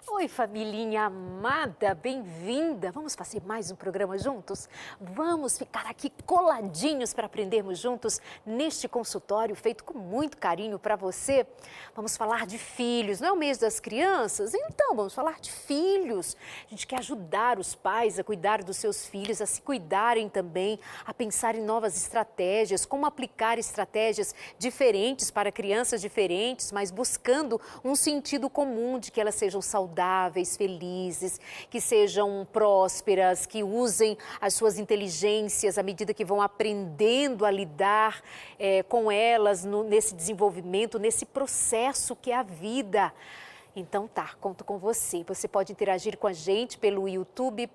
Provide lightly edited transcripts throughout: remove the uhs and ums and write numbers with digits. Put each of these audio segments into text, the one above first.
Oi, familhinha amada, bem-vinda! Vamos fazer mais um programa juntos? Vamos ficar aqui coladinhos para aprendermos juntos neste consultório feito com muito carinho para você. Vamos falar de filhos, não é o mês das crianças? Então, vamos falar de filhos. A gente quer ajudar os pais a cuidar dos seus filhos, a se cuidarem também, a pensar em novas estratégias, como aplicar estratégias diferentes para crianças diferentes, mas buscando um sentido comum de que elas sejam saudáveis, felizes, que sejam prósperas, que usem as suas inteligências à medida que vão aprendendo a lidar com elas nesse desenvolvimento, nesse processo que é a vida. Então tá, conto com você. Você pode interagir com a gente pelo YouTube,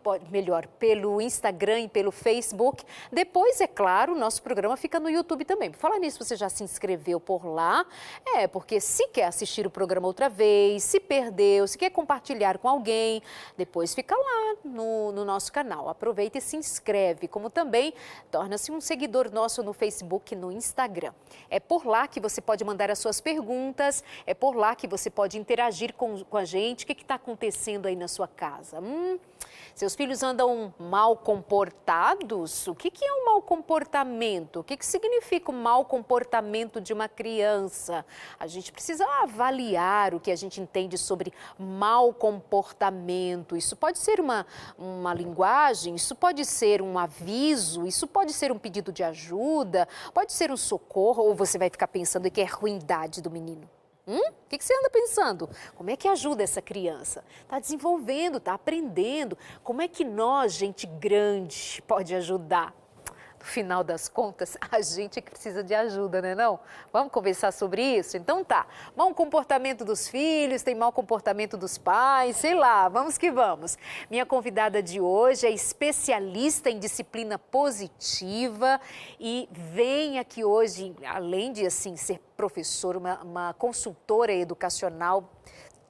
pelo Instagram e pelo Facebook. Depois, é claro, o nosso programa fica no YouTube também. Por falar nisso, você já se inscreveu por lá? Porque se quer assistir o programa outra vez, se perdeu, se quer compartilhar com alguém, depois fica lá no nosso canal. Aproveita e se inscreve, como também torna-se um seguidor nosso no Facebook e no Instagram. É por lá que você pode mandar as suas perguntas, é por lá que você pode interagir com a gente. O que está acontecendo aí na sua casa? Seus filhos andam mal comportados? O que é um mau comportamento? O que significa o mau comportamento de uma criança? A gente precisa avaliar o que a gente entende sobre mau comportamento. Isso pode ser uma linguagem, isso pode ser um aviso, isso pode ser um pedido de ajuda, pode ser um socorro, ou você vai ficar pensando que é ruindade do menino? O que você anda pensando? Como é que ajuda essa criança? Está desenvolvendo, está aprendendo. Como é que nós, gente grande, pode ajudar? No final das contas, a gente que precisa de ajuda, né não? Vamos conversar sobre isso? Então tá, mau comportamento dos filhos, tem mau comportamento dos pais, sei lá, vamos que vamos. Minha convidada de hoje é especialista em disciplina positiva e vem aqui hoje, além de assim ser professora, uma consultora educacional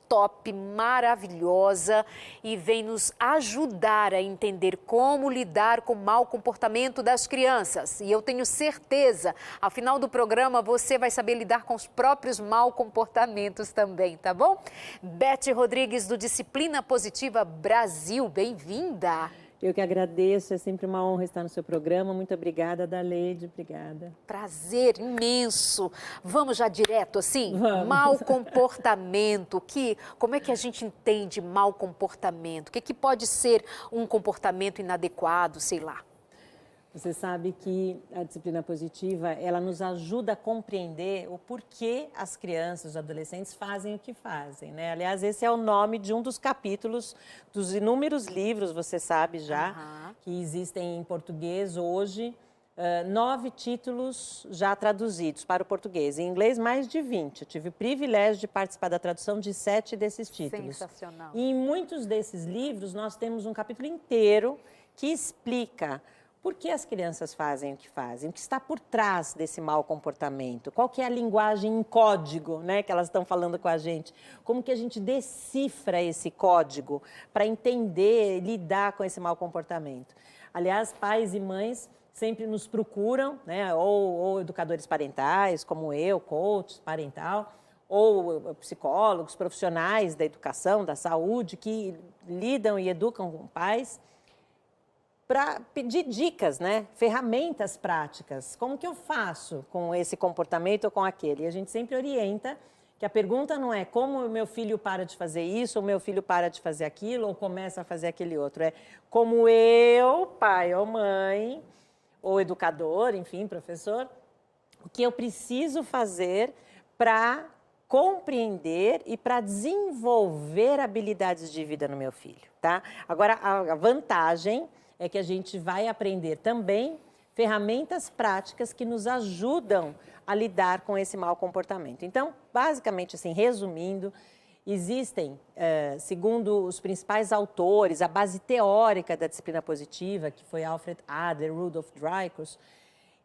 top, maravilhosa, e vem nos ajudar a entender como lidar com o mau comportamento das crianças. E eu tenho certeza, ao final do programa, você vai saber lidar com os próprios mau comportamentos também, tá bom? Beth Rodrigues, do Disciplina Positiva Brasil, bem-vinda! Eu que agradeço, é sempre uma honra estar no seu programa. Muito obrigada, Daleide, obrigada. Prazer imenso. Vamos já direto assim? Vamos. Mau comportamento, como é que a gente entende mau comportamento? O que pode ser um comportamento inadequado, sei lá? Você sabe que a disciplina positiva, ela nos ajuda a compreender o porquê as crianças, os adolescentes fazem o que fazem, né? Aliás, esse é o nome de um dos capítulos dos inúmeros livros, você sabe já, que existem em português hoje. 9 títulos já traduzidos para o português. Em inglês, mais de 20. Eu tive o privilégio de participar da tradução de 7 desses títulos. Sensacional. E em muitos desses livros, nós temos um capítulo inteiro que explica por que as crianças fazem o que fazem, o que está por trás desse mau comportamento, qual que é a linguagem em código, né, que elas estão falando com a gente, como que a gente decifra esse código para entender, lidar com esse mau comportamento. Aliás, pais e mães sempre nos procuram, né, ou educadores parentais, como eu, coach parental, ou psicólogos, profissionais da educação, da saúde, que lidam e educam com pais, para pedir dicas, né? Ferramentas práticas. Como que eu faço com esse comportamento ou com aquele? E a gente sempre orienta que a pergunta não é como o meu filho para de fazer isso, ou meu filho para de fazer aquilo, ou começa a fazer aquele outro. É como eu, pai ou mãe, ou educador, enfim, professor, o que eu preciso fazer para compreender e para desenvolver habilidades de vida no meu filho, tá? Agora, a vantagem é que a gente vai aprender também ferramentas práticas que nos ajudam a lidar com esse mau comportamento. Então, basicamente, assim, resumindo, existem, segundo os principais autores, a base teórica da disciplina positiva, que foi Alfred Adler, Rudolf Dreikurs,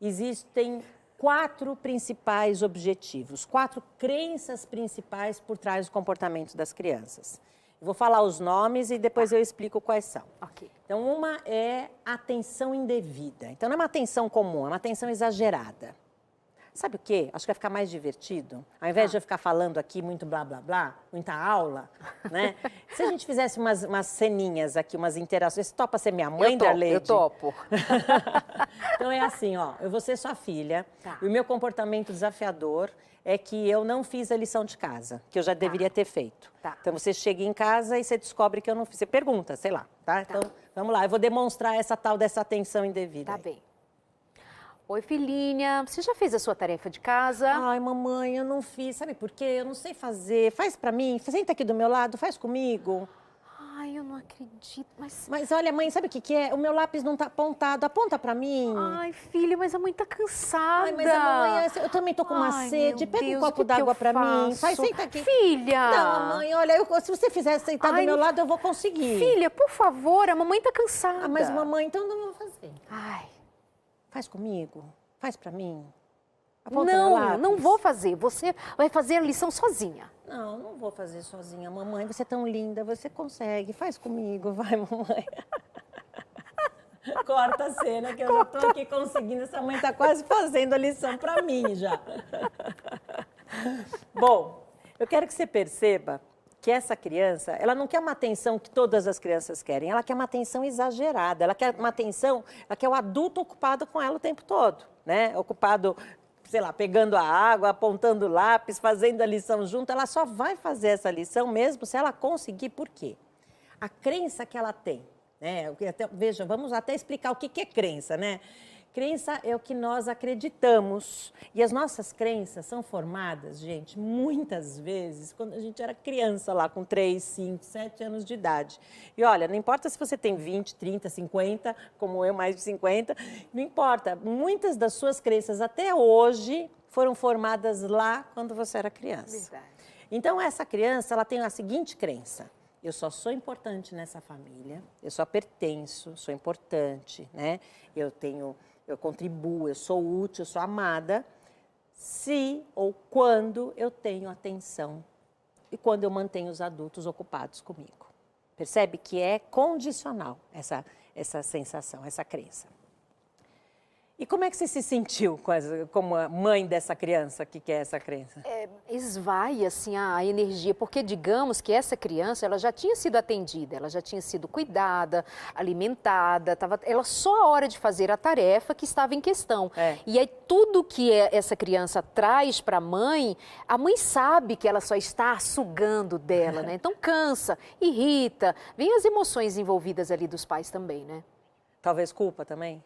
existem 4 principais objetivos, 4 crenças principais por trás do comportamento das crianças. Eu vou falar os nomes e depois eu explico quais são. Ok. Então, uma é atenção indevida. Então, não é uma atenção comum, é uma atenção exagerada. Sabe o quê? Acho que vai ficar mais divertido. Ao invés de eu ficar falando aqui muito blá, blá, blá, muita aula, né? Se a gente fizesse umas ceninhas aqui, umas interações. Você topa ser minha mãe, Darleide? Eu topo. Então é assim, ó, eu vou ser sua filha. E o meu comportamento desafiador é que eu não fiz a lição de casa, que eu já deveria ter feito. Então você chega em casa e você descobre que eu não fiz. Você pergunta, sei lá, tá? Então, vamos lá, eu vou demonstrar essa tal dessa atenção indevida. Tá bem. Oi, filhinha, você já fez a sua tarefa de casa? Ai, mamãe, eu não fiz. Sabe por quê? Eu não sei fazer. Faz pra mim. Senta aqui do meu lado, faz comigo. Ai, eu não acredito, mas... Mas olha, mãe, sabe o que é? O meu lápis não tá apontado. Aponta pra mim. Ai, filha, mas a mãe tá cansada. Ai, mas a mamãe, eu também tô com uma sede. Pega um copo d'água pra mim. Sai, senta aqui. Filha! Não, mamãe, olha, se você fizer sentar do meu lado, eu vou conseguir. Filha, por favor, a mamãe tá cansada. Ah, mas mamãe, então não vou fazer. Ai. Faz comigo. Faz pra mim. Não vou fazer. Você vai fazer a lição sozinha. Não vou fazer sozinha. Mamãe, você é tão linda, você consegue. Faz comigo, vai, mamãe. Corta a cena, que eu já tô aqui conseguindo. Essa mãe tá quase fazendo a lição pra mim já. Bom, eu quero que você perceba que essa criança, ela não quer uma atenção que todas as crianças querem, ela quer uma atenção exagerada, ela quer uma atenção, ela quer o adulto ocupado com ela o tempo todo, né? Ocupado, sei lá, pegando a água, apontando o lápis, fazendo a lição junto, ela só vai fazer essa lição mesmo se ela conseguir. Por quê? A crença que ela tem, né? Veja, vamos até explicar o que é crença, né? Crença é o que nós acreditamos. E as nossas crenças são formadas, gente, muitas vezes, quando a gente era criança lá, com 3, 5, 7 anos de idade. E olha, não importa se você tem 20, 30, 50, como eu, mais de 50, não importa. Muitas das suas crenças até hoje foram formadas lá quando você era criança. Verdade. Então, essa criança, ela tem a seguinte crença: eu só sou importante nessa família, eu só pertenço, sou importante, né? Eu contribuo, eu sou útil, eu sou amada, se ou quando eu tenho atenção e quando eu mantenho os adultos ocupados comigo. Percebe que é condicional essa sensação, essa crença. E como é que você se sentiu como a mãe dessa criança que quer essa crença? Esvai, assim, a energia, porque digamos que essa criança, ela já tinha sido atendida, ela já tinha sido cuidada, alimentada, ela só a hora de fazer a tarefa que estava em questão. E aí tudo que essa criança traz para a mãe sabe que ela só está sugando dela, né? Então cansa, irrita, vem as emoções envolvidas ali dos pais também, né? Talvez culpa também?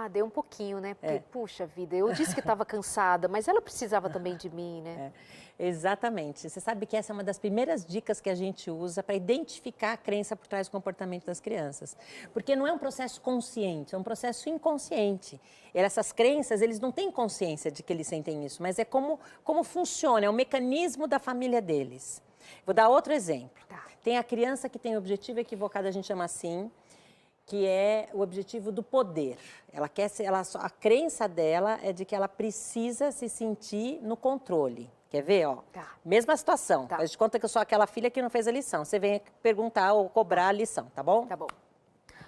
Deu um pouquinho, né? Porque, puxa vida, eu disse que estava cansada, mas ela precisava também de mim, né? Exatamente. Você sabe que essa é uma das primeiras dicas que a gente usa para identificar a crença por trás do comportamento das crianças. Porque não é um processo consciente, é um processo inconsciente. Essas crenças, eles não têm consciência de que eles sentem isso, mas é como funciona, é o mecanismo da família deles. Vou dar outro exemplo. Tem a criança que tem o objetivo equivocado, a gente chama assim, que é o objetivo do poder. A crença dela é de que ela precisa se sentir no controle. Quer ver, ó? Mesma situação. A gente conta que eu sou aquela filha que não fez a lição. Você vem perguntar ou cobrar a lição, tá bom? Tá bom.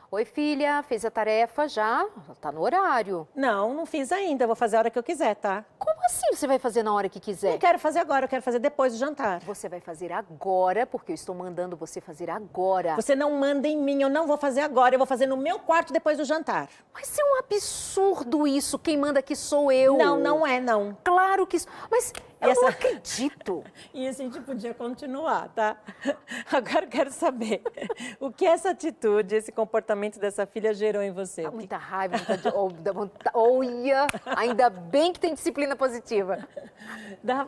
Oi, filha, fez a tarefa já? Tá no horário. Não fiz ainda. Vou fazer a hora que eu quiser, tá? Como assim você vai fazer na hora que quiser? Não quero fazer agora, eu quero fazer depois do jantar. Você vai fazer agora, porque eu estou mandando você fazer agora. Você não manda em mim, eu não vou fazer agora. Eu vou fazer no meu quarto depois do jantar. Mas é um absurdo isso. Quem manda aqui sou eu. Não é, não. Claro que isso... Mas eu não acredito. E a gente podia continuar, tá? Agora eu quero saber o que essa atitude, esse comportamento dessa filha gerou em você. Muita raiva, olha, ainda bem que tem disciplina positiva.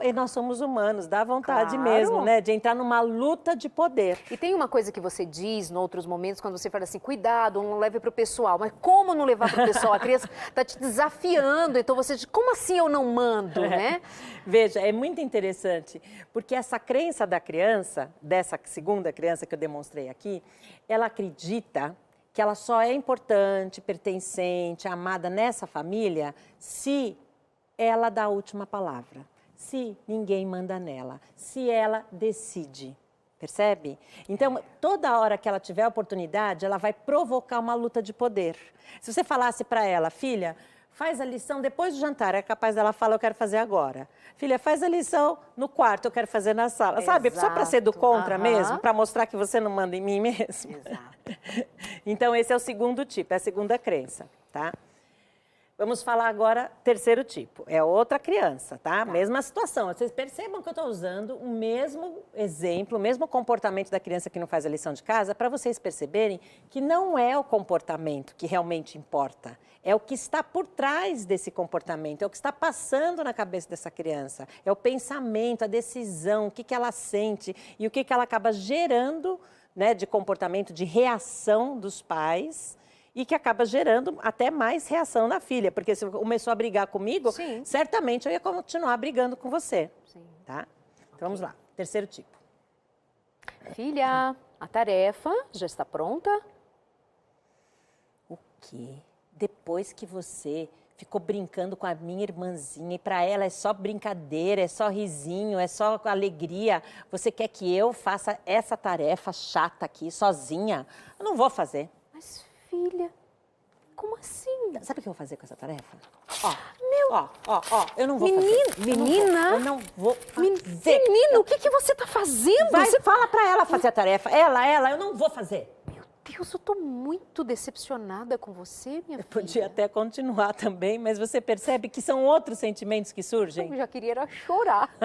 E nós somos humanos, dá vontade mesmo, né? De entrar numa luta de poder. E tem uma coisa que você diz em outros momentos, quando você fala assim, cuidado, não leve para o pessoal. Mas como não levar para o pessoal? A criança está te desafiando, então você diz, como assim eu não mando, né? Veja, é muito interessante, porque essa crença da criança, dessa segunda criança que eu demonstrei aqui, ela acredita que ela só é importante, pertencente, amada nessa família se ela dá a última palavra, se ninguém manda nela, se ela decide. Percebe? Então, toda hora que ela tiver a oportunidade, ela vai provocar uma luta de poder. Se você falasse para ela, filha, faz a lição depois do jantar. É capaz dela falar, eu quero fazer agora. Filha, faz a lição no quarto, eu quero fazer na sala. Sabe? Só para ser do contra mesmo, para mostrar que você não manda em mim mesmo. Exato. Então, esse é o segundo tipo, é a segunda crença, tá? Vamos falar agora terceiro tipo, é outra criança, tá? Mesma situação. Vocês percebam que eu estou usando o mesmo exemplo, o mesmo comportamento da criança que não faz a lição de casa, para vocês perceberem que não é o comportamento que realmente importa, é o que está por trás desse comportamento, é o que está passando na cabeça dessa criança, é o pensamento, a decisão, o que ela sente e o que ela acaba gerando, né, de comportamento, de reação dos pais, e que acaba gerando até mais reação na filha, porque se começou a brigar comigo, Sim. certamente eu ia continuar brigando com você. Sim. Tá? Então vamos lá, terceiro tipo. Filha, a tarefa já está pronta? O quê? Depois que você ficou brincando com a minha irmãzinha e para ela é só brincadeira, é só risinho, é só alegria, você quer que eu faça essa tarefa chata aqui sozinha? Eu não vou fazer. Mas, filha, como assim? Sabe o que eu vou fazer com essa tarefa? Eu não vou fazer. Menina! Eu não vou fazer. Menina, o que você está fazendo? Vai, fala pra ela fazer a tarefa. Ela, eu não vou fazer. Meu Deus, eu tô muito decepcionada com você, minha filha. Podia até continuar também, mas você percebe que são outros sentimentos que surgem? Eu já queria era chorar.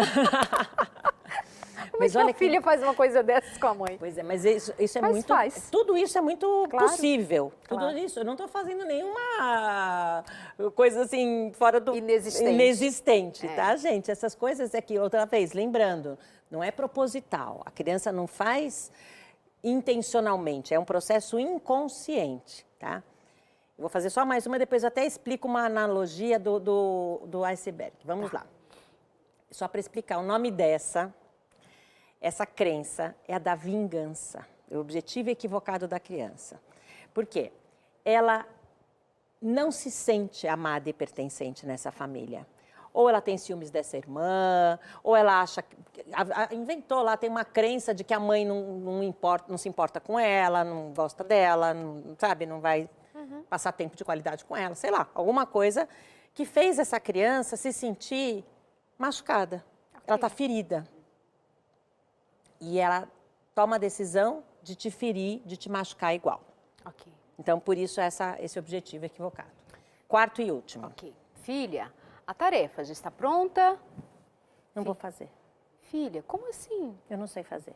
Como é Mas que olha uma filha faz uma coisa dessas com a mãe? Pois é, mas isso é Mas muito... faz. Tudo isso é muito Claro. possível. Claro. Tudo isso. Eu não estou fazendo nenhuma coisa assim fora do... Inexistente. Tá, gente? Essas coisas aqui, outra vez, lembrando, não é proposital. A criança não faz intencionalmente, é um processo inconsciente, tá? Eu vou fazer só mais uma, depois eu até explico uma analogia do iceberg. Vamos lá. Só para explicar, o nome essa crença é a da vingança, é o objetivo equivocado da criança. Por quê? Ela não se sente amada e pertencente nessa família. Ou ela tem ciúmes dessa irmã, ou ela acha... Inventou lá, tem uma crença de que a mãe não se importa com ela, não gosta dela, não vai passar tempo de qualidade com ela, sei lá, alguma coisa que fez essa criança se sentir machucada. Ela está ferida. E ela toma a decisão de te ferir, de te machucar igual. Ok. Então, por isso, esse objetivo é equivocado. Quarto e último. Ok. Filha, a tarefa já está pronta? Não vou fazer. Filha, como assim? Eu não sei fazer.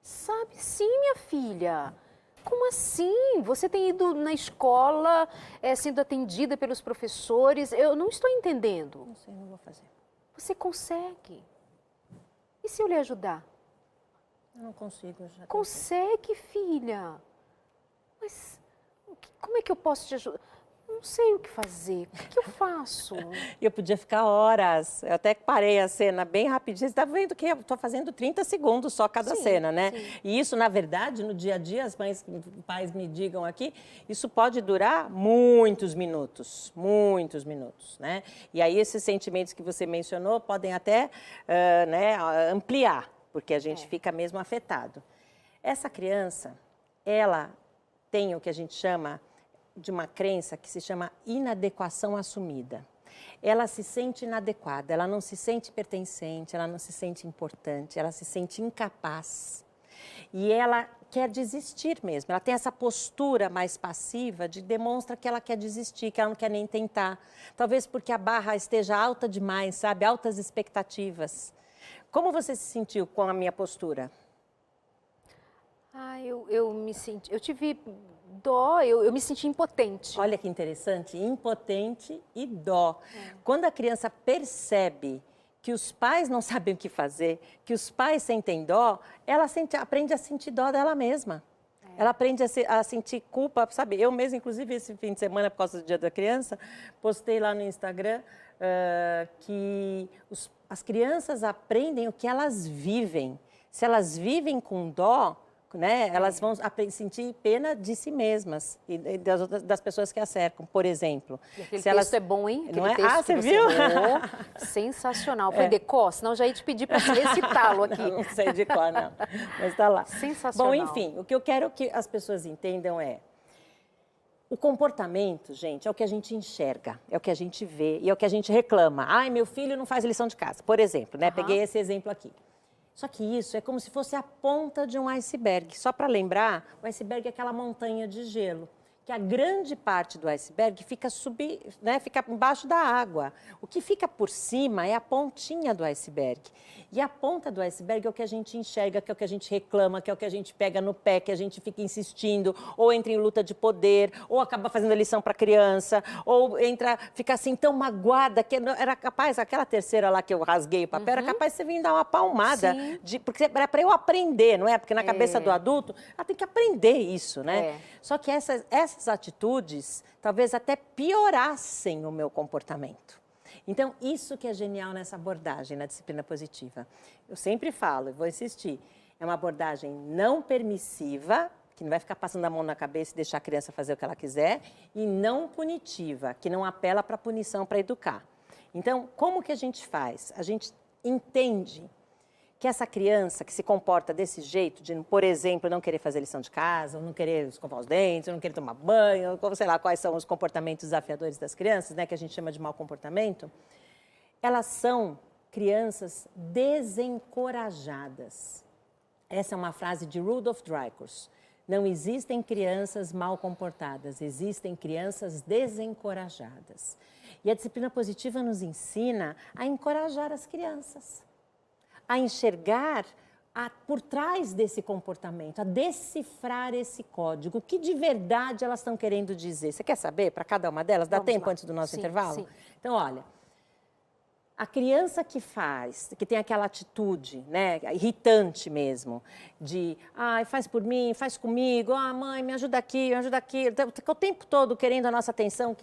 Sabe sim, minha filha. Como assim? Você tem ido na escola, sendo atendida pelos professores. Eu não estou entendendo. Não sei, não vou fazer. Você consegue. E se eu lhe ajudar? Eu não consigo. Já Consegue, filha. Mas como é que eu posso te ajudar? Não sei o que fazer. O que eu faço? Eu podia ficar horas. Eu até parei a cena bem rapidinho. Você está vendo que eu estou fazendo 30 segundos só cada cena, né? Sim. E isso, na verdade, no dia a dia, os pais me digam aqui, isso pode durar muitos minutos, né? E aí esses sentimentos que você mencionou podem até ampliar, porque a gente fica mesmo afetado. Essa criança, ela tem o que a gente chama de uma crença que se chama inadequação assumida. Ela se sente inadequada, ela não se sente pertencente, ela não se sente importante, ela se sente incapaz. E ela quer desistir mesmo, ela tem essa postura mais passiva de demonstra que ela quer desistir, que ela não quer nem tentar. Talvez porque a barra esteja alta demais, sabe? Altas expectativas. Como você se sentiu com a minha postura? Eu tive dó, eu me senti impotente. Olha que interessante, impotente e dó. Quando a criança percebe que os pais não sabem o que fazer, que os pais sentem dó, ela aprende a sentir dó dela mesma. Ela aprende a sentir culpa, sabe? Eu mesma, inclusive, esse fim de semana, por causa do Dia da Criança, postei lá no Instagram que as crianças aprendem o que elas vivem. Se elas vivem com dó, né, elas vão sentir pena de si mesmas e das pessoas que a cercam, por exemplo. E aquele texto é bom, hein? Não é? Texto Você viu? Sensacional. Foi decor? Senão eu já ia te pedir para recitá-lo aqui. Não sei de cor, não. Mas está lá. Sensacional. Bom, enfim, o que eu quero que as pessoas entendam é O comportamento, gente, é o que a gente enxerga, é o que a gente vê e é o que a gente reclama. Ai, meu filho não faz lição de casa, por exemplo, né? Peguei esse exemplo aqui. Só que isso é como se fosse a ponta de um iceberg. Só para lembrar, o iceberg é aquela montanha de gelo, que a grande parte do iceberg fica fica embaixo da água. O que fica por cima é a pontinha do iceberg. E a ponta do iceberg é o que a gente enxerga, que é o que a gente reclama, que é o que a gente pega no pé, que a gente fica insistindo, ou entra em luta de poder, ou acaba fazendo a lição para a criança, ou fica assim tão magoada, que era capaz, aquela terceira lá que eu rasguei o papel, era capaz de você vir dar uma palmada, porque era para eu aprender, não é? Porque na cabeça do adulto, ela tem que aprender isso, né? Só que essas atitudes talvez até piorassem o meu comportamento. Então, isso que é genial nessa abordagem, na disciplina positiva. Eu sempre falo, e vou insistir, é uma abordagem não permissiva, que não vai ficar passando a mão na cabeça e deixar a criança fazer o que ela quiser, e não punitiva, que não apela para a punição, para educar. Então, como que a gente faz? A gente entende que essa criança que se comporta desse jeito, de, por exemplo, não querer fazer lição de casa, ou não querer escovar os dentes, ou não querer tomar banho, ou sei lá quais são os comportamentos desafiadores das crianças, né, que a gente chama de mau comportamento, elas são crianças desencorajadas. Essa é uma frase de Rudolf Dreikurs. Não existem crianças mal comportadas, existem crianças desencorajadas. E a disciplina positiva nos ensina a encorajar as crianças, a enxergar por trás desse comportamento, a decifrar esse código, o que de verdade elas estão querendo dizer. Você quer saber para cada uma delas? Dá Vamos tempo lá. antes do nosso Sim, intervalo? sim. Então, olha, a criança que tem aquela atitude, né, irritante mesmo, de, ai, faz por mim, faz comigo, mãe, me ajuda aqui, me ajuda aqui, o tempo todo querendo a nossa atenção,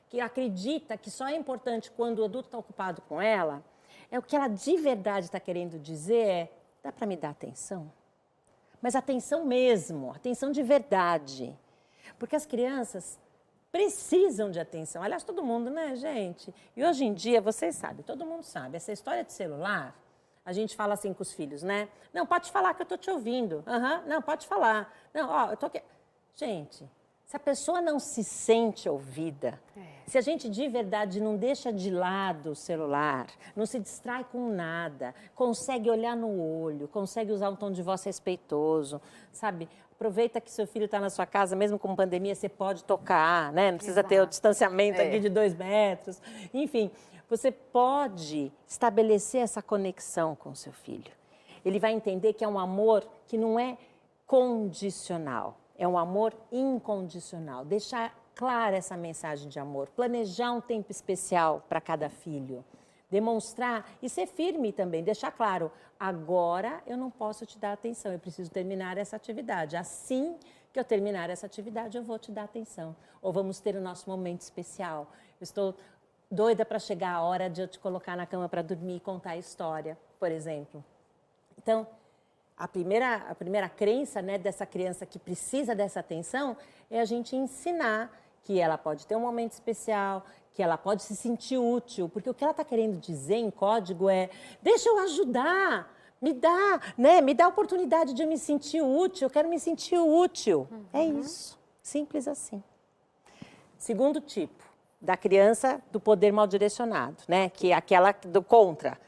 que acredita que só é importante quando o adulto está ocupado com ela, o que ela de verdade está querendo dizer é, dá para me dar atenção? Mas atenção mesmo, atenção de verdade. Porque as crianças precisam de atenção. Aliás, todo mundo, né, gente? E hoje em dia, vocês sabem, todo mundo sabe, essa história de celular, a gente fala assim com os filhos, né? Não, pode falar que eu estou te ouvindo. Não, pode falar. Não, eu estou aqui. Gente, se a pessoa não se sente ouvida, se a gente de verdade não deixa de lado o celular, não se distrai com nada, consegue olhar no olho, consegue usar um tom de voz respeitoso, sabe? Aproveita que seu filho está na sua casa, mesmo com pandemia, você pode tocar, né? Não precisa ter o distanciamento aqui de 2 metros. Enfim, você pode estabelecer essa conexão com o seu filho. Ele vai entender que é um amor que não é condicional. É um amor incondicional. Deixar clara essa mensagem de amor. Planejar um tempo especial para cada filho. Demonstrar e ser firme também. Deixar claro, agora eu não posso te dar atenção. Eu preciso terminar essa atividade. Assim que eu terminar essa atividade, eu vou te dar atenção. Ou vamos ter o nosso momento especial. Eu estou doida para chegar a hora de eu te colocar na cama para dormir e contar a história, por exemplo. Então, a primeira crença, né, dessa criança que precisa dessa atenção é a gente ensinar que ela pode ter um momento especial, que ela pode se sentir útil, porque o que ela está querendo dizer em código é, deixa eu ajudar, me dá a oportunidade de eu me sentir útil, eu quero me sentir útil. É isso, simples assim. Segundo tipo, da criança do poder mal direcionado, né, que é aquela do contra.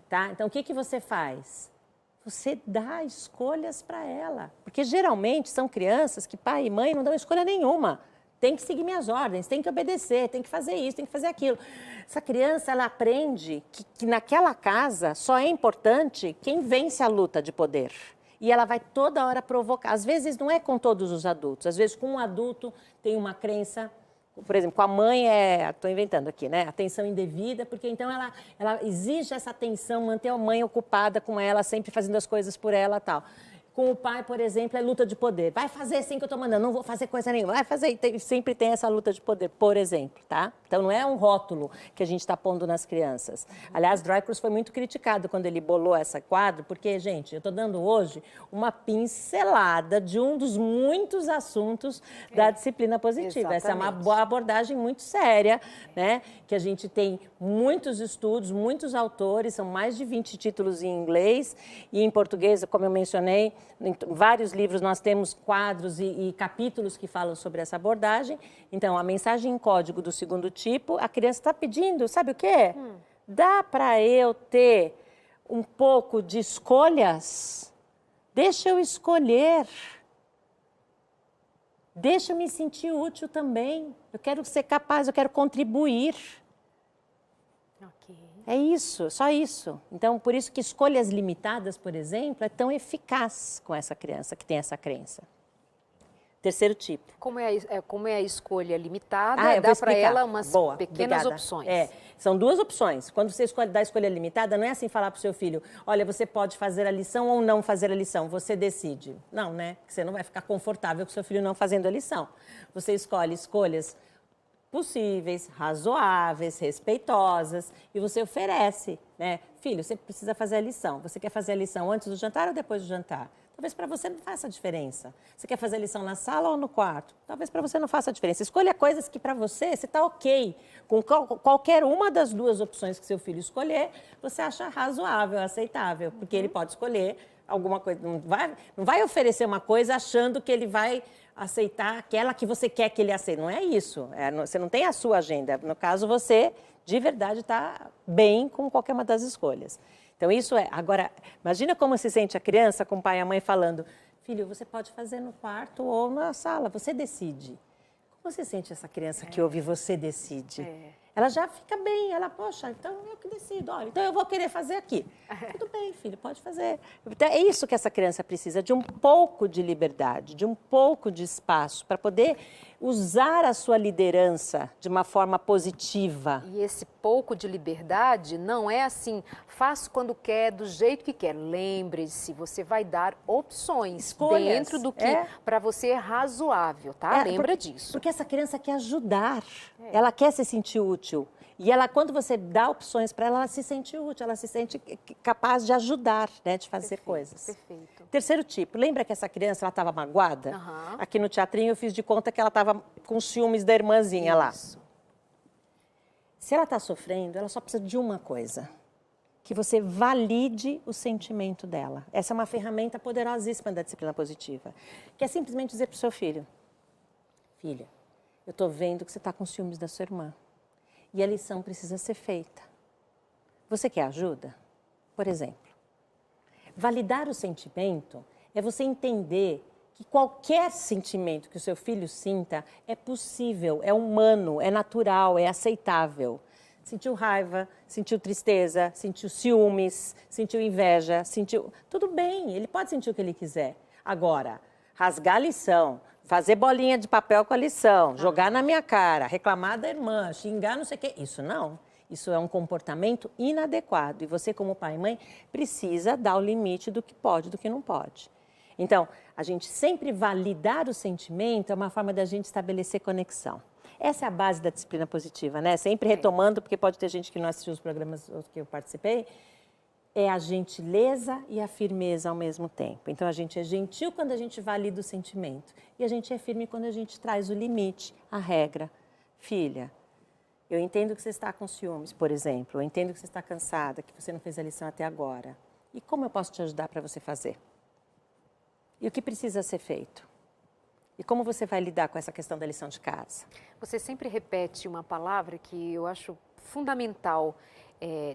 Tá? Então, o que você faz? Você dá escolhas para ela. Porque, geralmente, são crianças que pai e mãe não dão escolha nenhuma. Tem que seguir minhas ordens, tem que obedecer, tem que fazer isso, tem que fazer aquilo. Essa criança, ela aprende que naquela casa só é importante quem vence a luta de poder. E ela vai toda hora provocar. Às vezes, não é com todos os adultos. Às vezes, com um adulto, tem uma crença... Por exemplo, com a mãe estou inventando aqui, né? Atenção indevida, porque então ela exige essa atenção, manter a mãe ocupada com ela, sempre fazendo as coisas por ela e tal. Com o pai, por exemplo, é luta de poder. Vai fazer assim que eu estou mandando, não vou fazer coisa nenhuma. Vai fazer, sempre tem essa luta de poder, por exemplo, tá? Então, não é um rótulo que a gente está pondo nas crianças. Aliás, Dreikurs foi muito criticado quando ele bolou esse quadro, porque, gente, eu estou dando hoje uma pincelada de um dos muitos assuntos da disciplina positiva. Exatamente. Essa é uma abordagem muito séria, né? Que a gente tem muitos estudos, muitos autores, são mais de 20 títulos em inglês e em português, como eu mencionei, Em vários livros nós temos quadros e capítulos que falam sobre essa abordagem. Então, a mensagem em código do segundo tipo, a criança está pedindo, sabe o quê? Dá para eu ter um pouco de escolhas? Deixa eu escolher. Deixa eu me sentir útil também. Eu quero ser capaz, eu quero contribuir. Ok. É isso, só isso. Então, por isso que escolhas limitadas, por exemplo, é tão eficaz com essa criança que tem essa crença. Terceiro tipo. Como é a escolha limitada, eu vou dá para explicar. ela umas Boa, pequenas obrigada. opções. São duas opções. Quando você dá a escolha limitada, não é assim falar para o seu filho, olha, você pode fazer a lição ou não fazer a lição, você decide. Não, né? Porque você não vai ficar confortável com o seu filho não fazendo a lição. Você escolhe escolhas possíveis, razoáveis, respeitosas, e você oferece, né? Filho, você precisa fazer a lição. Você quer fazer a lição antes do jantar ou depois do jantar? Talvez para você não faça diferença. Você quer fazer a lição na sala ou no quarto? Talvez para você não faça diferença. Escolha coisas que para você está ok. Com qualquer uma das duas opções que seu filho escolher, você acha razoável, aceitável. Porque ele pode escolher alguma coisa. Não vai oferecer uma coisa achando que ele vai aceitar aquela que você quer que ele aceite. Não é isso. Você não tem a sua agenda. No caso, você, de verdade, está bem com qualquer uma das escolhas. Então, isso é... Agora, imagina como se sente a criança com o pai e a mãe falando, filho, você pode fazer no quarto ou na sala, você decide. Como você sente essa criança que ouve você decide? Ela já fica bem, ela, poxa, então eu que decido, olha, então eu vou querer fazer aqui. Tudo bem, filho, pode fazer. Então, é isso que essa criança precisa, de um pouco de liberdade, de um pouco de espaço, para poder usar a sua liderança de uma forma positiva. E esse pouco de liberdade não é assim, faço quando quer, do jeito que quer. Lembre-se, você vai dar opções Escolhas, dentro do que para você é razoável, tá? Lembra disso. Porque essa criança quer ajudar, ela quer se sentir útil. E ela, quando você dá opções para ela, ela se sente útil, ela se sente capaz de ajudar, né, de fazer coisas. Perfeito. Terceiro tipo, lembra que essa criança ela estava magoada? Aqui no teatrinho eu fiz de conta que ela estava com ciúmes da irmãzinha lá. Se ela está sofrendo, ela só precisa de uma coisa, que você valide o sentimento dela. Essa é uma ferramenta poderosíssima da disciplina positiva, que é simplesmente dizer para o seu filho, filha, eu estou vendo que você está com ciúmes da sua irmã. E a lição precisa ser feita. Você quer ajuda? Por exemplo, validar o sentimento é você entender que qualquer sentimento que o seu filho sinta é possível, é humano, é natural, é aceitável. Sentiu raiva, sentiu tristeza, sentiu ciúmes, sentiu inveja, sentiu... Tudo bem, ele pode sentir o que ele quiser. Agora, rasgar a lição, fazer bolinha de papel com a lição, jogar na minha cara, reclamar da irmã, xingar não sei o quê. Isso não. Isso é um comportamento inadequado. E você, como pai e mãe, precisa dar o limite do que pode e do que não pode. Então, a gente sempre validar o sentimento é uma forma da gente estabelecer conexão. Essa é a base da disciplina positiva, né? Sempre retomando, porque pode ter gente que não assistiu os programas que eu participei, é a gentileza e a firmeza ao mesmo tempo. Então, a gente é gentil quando a gente valida o sentimento. E a gente é firme quando a gente traz o limite, a regra. Filha, eu entendo que você está com ciúmes, por exemplo. Eu entendo que você está cansada, que você não fez a lição até agora. E como eu posso te ajudar para você fazer? E o que precisa ser feito? E como você vai lidar com essa questão da lição de casa? Você sempre repete uma palavra que eu acho fundamental,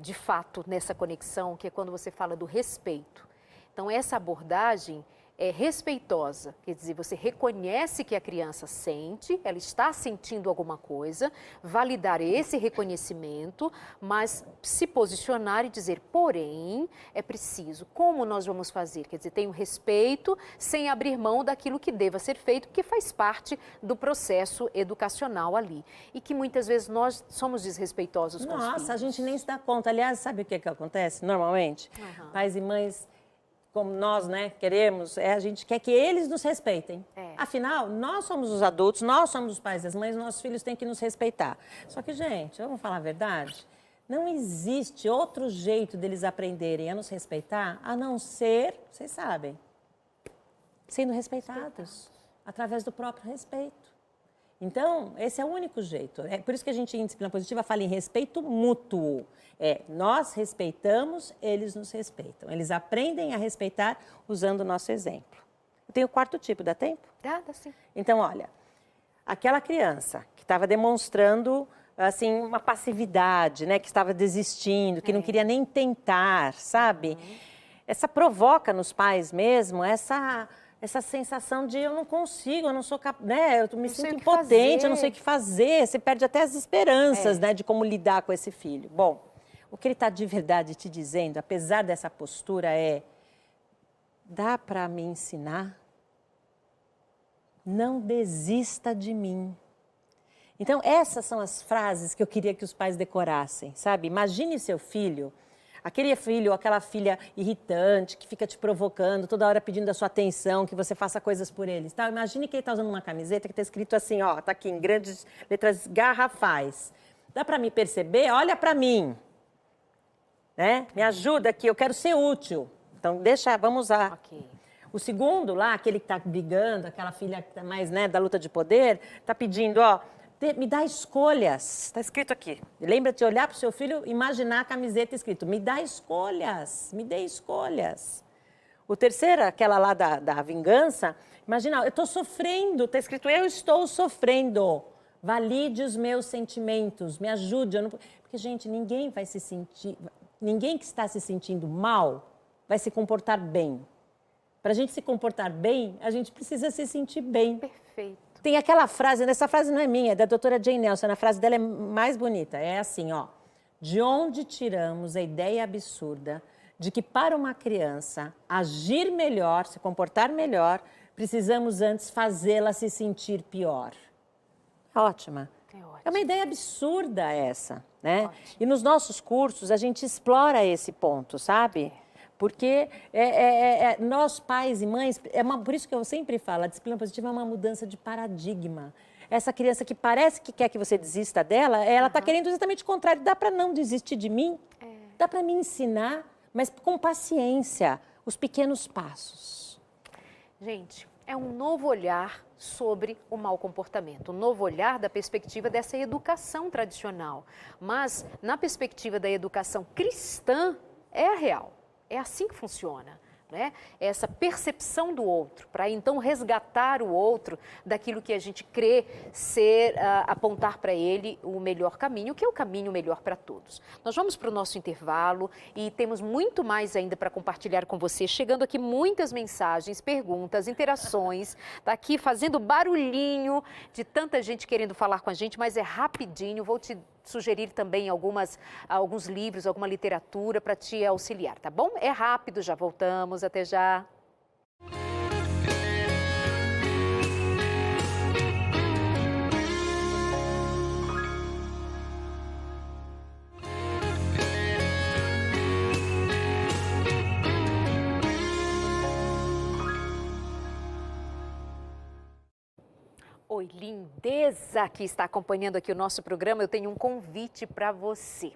de fato, nessa conexão, que é quando você fala do respeito. Então, essa abordagem é respeitosa, quer dizer, você reconhece que a criança sente, ela está sentindo alguma coisa, validar esse reconhecimento, mas se posicionar e dizer, porém, é preciso, como nós vamos fazer? Quer dizer, tem o respeito sem abrir mão daquilo que deva ser feito, que faz parte do processo educacional ali. E que muitas vezes nós somos desrespeitosos com os filhos. Nossa, a gente nem se dá conta. Aliás, sabe o que acontece normalmente? Pais e mães, como nós, né, queremos, a gente quer que eles nos respeitem. Afinal, nós somos os adultos, nós somos os pais e as mães, nossos filhos têm que nos respeitar. Só que, gente, vamos falar a verdade? Não existe outro jeito deles aprenderem a nos respeitar, a não ser, vocês sabem, sendo respeitados, através do próprio respeito. Então, esse é o único jeito. É por isso que a gente, em disciplina positiva, fala em respeito mútuo. Nós respeitamos, eles nos respeitam. Eles aprendem a respeitar usando o nosso exemplo. Eu tenho o quarto tipo, dá tempo? Dá sim. Então, olha, aquela criança que estava demonstrando assim, uma passividade, né, que estava desistindo, que não queria nem tentar, sabe? Essa provoca nos pais mesmo essa sensação de eu não consigo, eu não sou capaz, né? Eu me sinto impotente, eu não sei o que fazer. Você perde até as esperanças, né, de como lidar com esse filho. Bom, o que ele está de verdade te dizendo, apesar dessa postura, dá para me ensinar? Não desista de mim. Então, essas são as frases que eu queria que os pais decorassem, sabe? Imagine seu filho, aquele filho ou aquela filha irritante, que fica te provocando, toda hora pedindo a sua atenção, que você faça coisas por eles. Tá? Imagine que ele está usando uma camiseta que está escrito assim, ó, tá aqui em grandes letras garrafais. Dá para me perceber? Olha para mim. Né? Me ajuda aqui, eu quero ser útil. Então, vamos usar. Ok. O segundo lá, aquele que está brigando, aquela filha que está mais, né, da luta de poder, está pedindo, ó, me dá escolhas. Está escrito aqui. Lembra de olhar para o seu filho, imaginar a camiseta escrito, me dá escolhas, me dê escolhas. O terceiro, aquela lá da vingança, imagina, eu estou sofrendo, está escrito, eu estou sofrendo. Valide os meus sentimentos, me ajude. Porque, gente, ninguém que está se sentindo mal vai se comportar bem. Para a gente se comportar bem, a gente precisa se sentir bem. Perfeito. Tem aquela frase, essa frase não é minha, é da doutora Jane Nelson, a frase dela é mais bonita, é assim, ó. De onde tiramos a ideia absurda de que para uma criança agir melhor, se comportar melhor, precisamos antes fazê-la se sentir pior? Ótima. É uma ideia absurda essa, né? Ótimo. E nos nossos cursos a gente explora esse ponto, sabe? Porque nós, pais e mães, por isso que eu sempre falo, a disciplina positiva é uma mudança de paradigma. Essa criança que parece que quer que você desista dela, ela está querendo exatamente o contrário. Dá para não desistir de mim? Dá para me ensinar, mas com paciência, os pequenos passos. Gente, é um novo olhar sobre o mau comportamento, um novo olhar da perspectiva dessa educação tradicional. Mas, na perspectiva da educação cristã, é a real. É assim que funciona, né? Essa percepção do outro, para então resgatar o outro daquilo que a gente crê ser, apontar para ele o melhor caminho, que é o caminho melhor para todos. Nós vamos para o nosso intervalo e temos muito mais ainda para compartilhar com você. Chegando aqui muitas mensagens, perguntas, interações, tá aqui fazendo barulhinho de tanta gente querendo falar com a gente, mas é rapidinho, vou te sugerir também alguns livros, alguma literatura para te auxiliar, tá bom? É rápido, já voltamos, até já. Oi, lindeza que está acompanhando aqui o nosso programa, eu tenho um convite para você.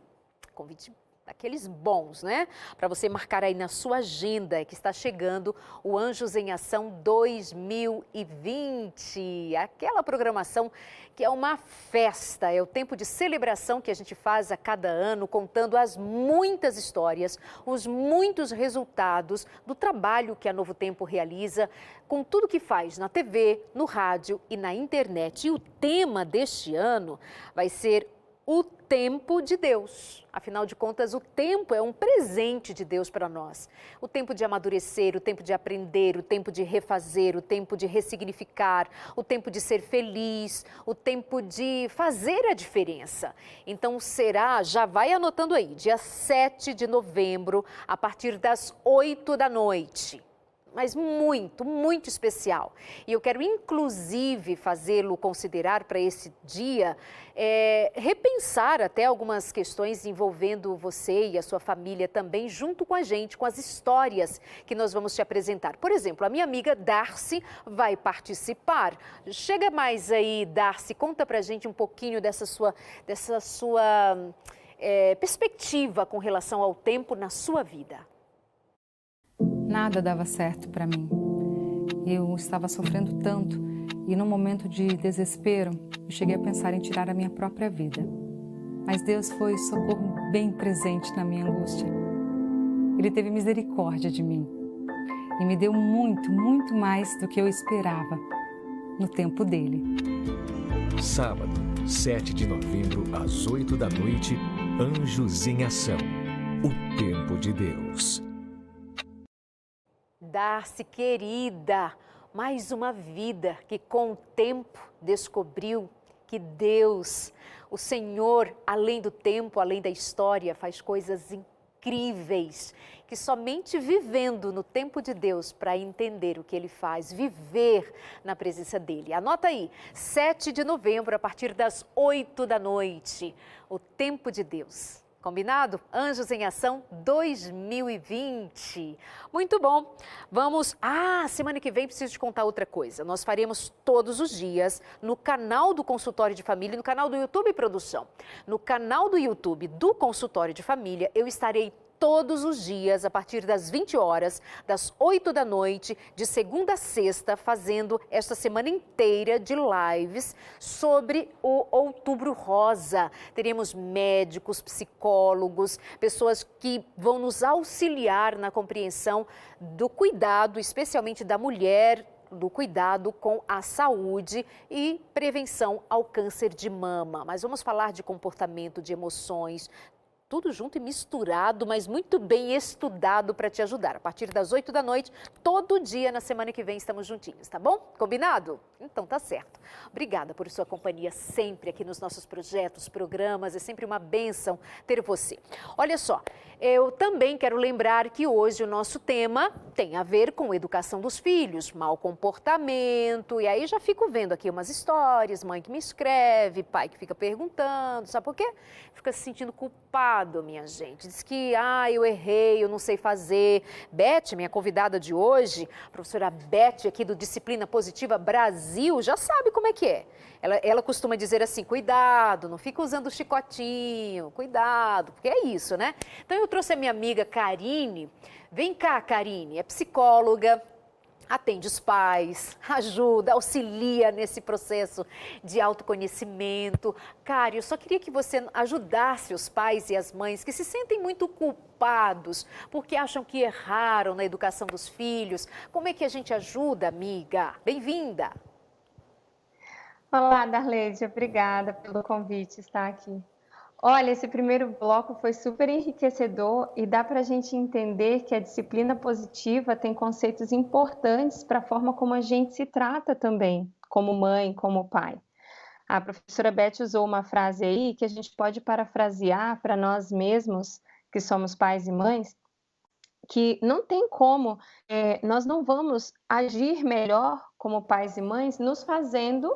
Convite daqueles bons, né? Para você marcar aí na sua agenda que está chegando o Anjos em Ação 2020. Aquela programação que é uma festa, é o tempo de celebração que a gente faz a cada ano, contando as muitas histórias, os muitos resultados do trabalho que a Novo Tempo realiza, com tudo que faz na TV, no rádio e na internet. E o tema deste ano vai ser o tempo de Deus. Afinal de contas, o tempo é um presente de Deus para nós. O tempo de amadurecer, o tempo de aprender, o tempo de refazer, o tempo de ressignificar, o tempo de ser feliz, o tempo de fazer a diferença. Então já vai anotando aí, dia 7 de novembro, a partir das 8 da noite. Mas muito, muito especial. E eu quero, inclusive, fazê-lo considerar para esse dia, repensar até algumas questões envolvendo você e a sua família também, junto com a gente, com as histórias que nós vamos te apresentar. Por exemplo, a minha amiga Darcy vai participar. Chega mais aí, Darcy, conta pra gente um pouquinho dessa sua perspectiva com relação ao tempo na sua vida. Nada dava certo para mim. Eu estava sofrendo tanto E num momento de desespero, eu cheguei a pensar em tirar a minha própria vida. Mas Deus foi socorro bem presente na minha angústia. Ele teve misericórdia de mim e me deu muito, muito mais do que eu esperava no tempo dele. Sábado, 7 de novembro, às 8 da noite, Anjos em Ação. O tempo de Deus. Darcy, querida, mais uma vida que com o tempo descobriu que Deus, o Senhor, além do tempo, além da história, faz coisas incríveis, que somente vivendo no tempo de Deus para entender o que Ele faz, viver na presença dEle. Anota aí, 7 de novembro, a partir das 8 da noite, o tempo de Deus. Combinado? Anjos em Ação 2020. Muito bom. Vamos... semana que vem preciso te contar outra coisa. Nós faremos todos os dias no canal do Consultório de Família, no canal do YouTube Produção. No canal do YouTube do Consultório de Família, eu estarei todos os dias, a partir das 20 horas, das 8 da noite, de segunda a sexta, fazendo esta semana inteira de lives sobre o Outubro Rosa. Teremos médicos, psicólogos, pessoas que vão nos auxiliar na compreensão do cuidado, especialmente da mulher, do cuidado com a saúde e prevenção ao câncer de mama. Mas vamos falar de comportamento, de emoções, tudo junto e misturado, mas muito bem estudado para te ajudar. A partir das 8 da noite, todo dia na semana que vem estamos juntinhos, tá bom? Combinado? Então tá certo. Obrigada por sua companhia sempre aqui nos nossos projetos, programas. É sempre uma bênção ter você. Olha só, eu também quero lembrar que hoje o nosso tema tem a ver com educação dos filhos, mau comportamento. E aí já fico vendo aqui umas histórias, mãe que me escreve, pai que fica perguntando, sabe por quê? Fica se sentindo culpado, minha gente. Diz que, eu errei, eu não sei fazer. Beth, minha convidada de hoje, a professora Beth aqui do Disciplina Positiva Brasil, já sabe como é que é. Ela costuma dizer assim, cuidado, não fica usando chicotinho, cuidado, porque é isso, né? Então eu trouxe a minha amiga Karine. Vem cá, Karine, é psicóloga, atende os pais, ajuda, auxilia nesse processo de autoconhecimento. Kari, eu só queria que você ajudasse os pais e as mães que se sentem muito culpados porque acham que erraram na educação dos filhos. Como é que a gente ajuda, amiga? Bem-vinda! Olá, Darleide, obrigada pelo convite estar aqui. Olha, esse primeiro bloco foi super enriquecedor e dá para a gente entender que a disciplina positiva tem conceitos importantes para a forma como a gente se trata também, como mãe, como pai. A professora Beth usou uma frase aí que a gente pode parafrasear para nós mesmos, que somos pais e mães, que não tem como, nós não vamos agir melhor como pais e mães nos fazendo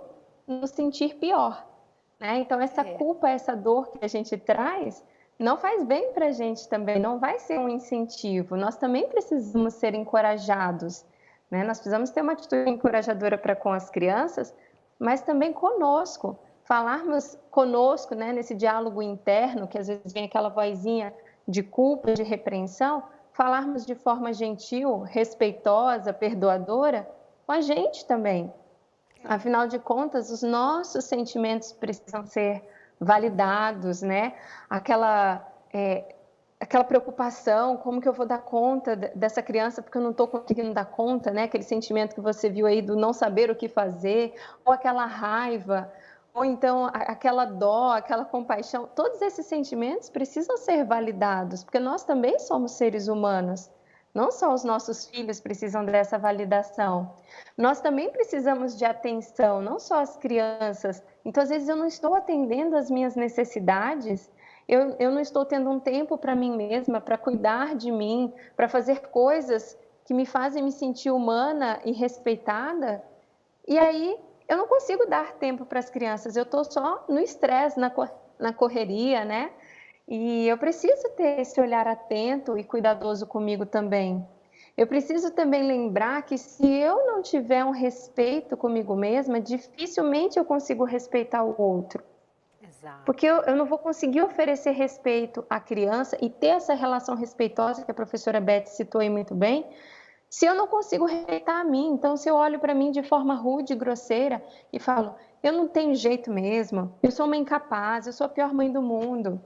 nos sentir pior. Né? Então, essa culpa, essa dor que a gente traz, não faz bem para a gente também, não vai ser um incentivo. Nós também precisamos ser encorajados, né? Nós precisamos ter uma atitude encorajadora para com as crianças, mas também conosco. Falarmos conosco, né, nesse diálogo interno, que às vezes vem aquela vozinha de culpa, de repreensão, falarmos de forma gentil, respeitosa, perdoadora, com a gente também. Afinal de contas, os nossos sentimentos precisam ser validados, né? Aquela preocupação, como que eu vou dar conta dessa criança porque eu não estou conseguindo dar conta, né? Aquele sentimento que você viu aí do não saber o que fazer, ou aquela raiva, ou então aquela dó, aquela compaixão. Todos esses sentimentos precisam ser validados, porque nós também somos seres humanos. Não só os nossos filhos precisam dessa validação. Nós também precisamos de atenção, não só as crianças. Então, às vezes, eu não estou atendendo às minhas necessidades, eu não estou tendo um tempo para mim mesma, para cuidar de mim, para fazer coisas que me fazem me sentir humana e respeitada. E aí, eu não consigo dar tempo para as crianças, eu estou só no estresse, na correria, né? E eu preciso ter esse olhar atento e cuidadoso comigo também. Eu preciso também lembrar que se eu não tiver um respeito comigo mesma, dificilmente eu consigo respeitar o outro. Exato. Porque eu não vou conseguir oferecer respeito à criança e ter essa relação respeitosa que a professora Beth citou aí muito bem, Se eu não consigo respeitar a mim, então se eu olho para mim de forma rude, grosseira e falo, eu não tenho jeito mesmo, eu sou uma incapaz, eu sou a pior mãe do mundo,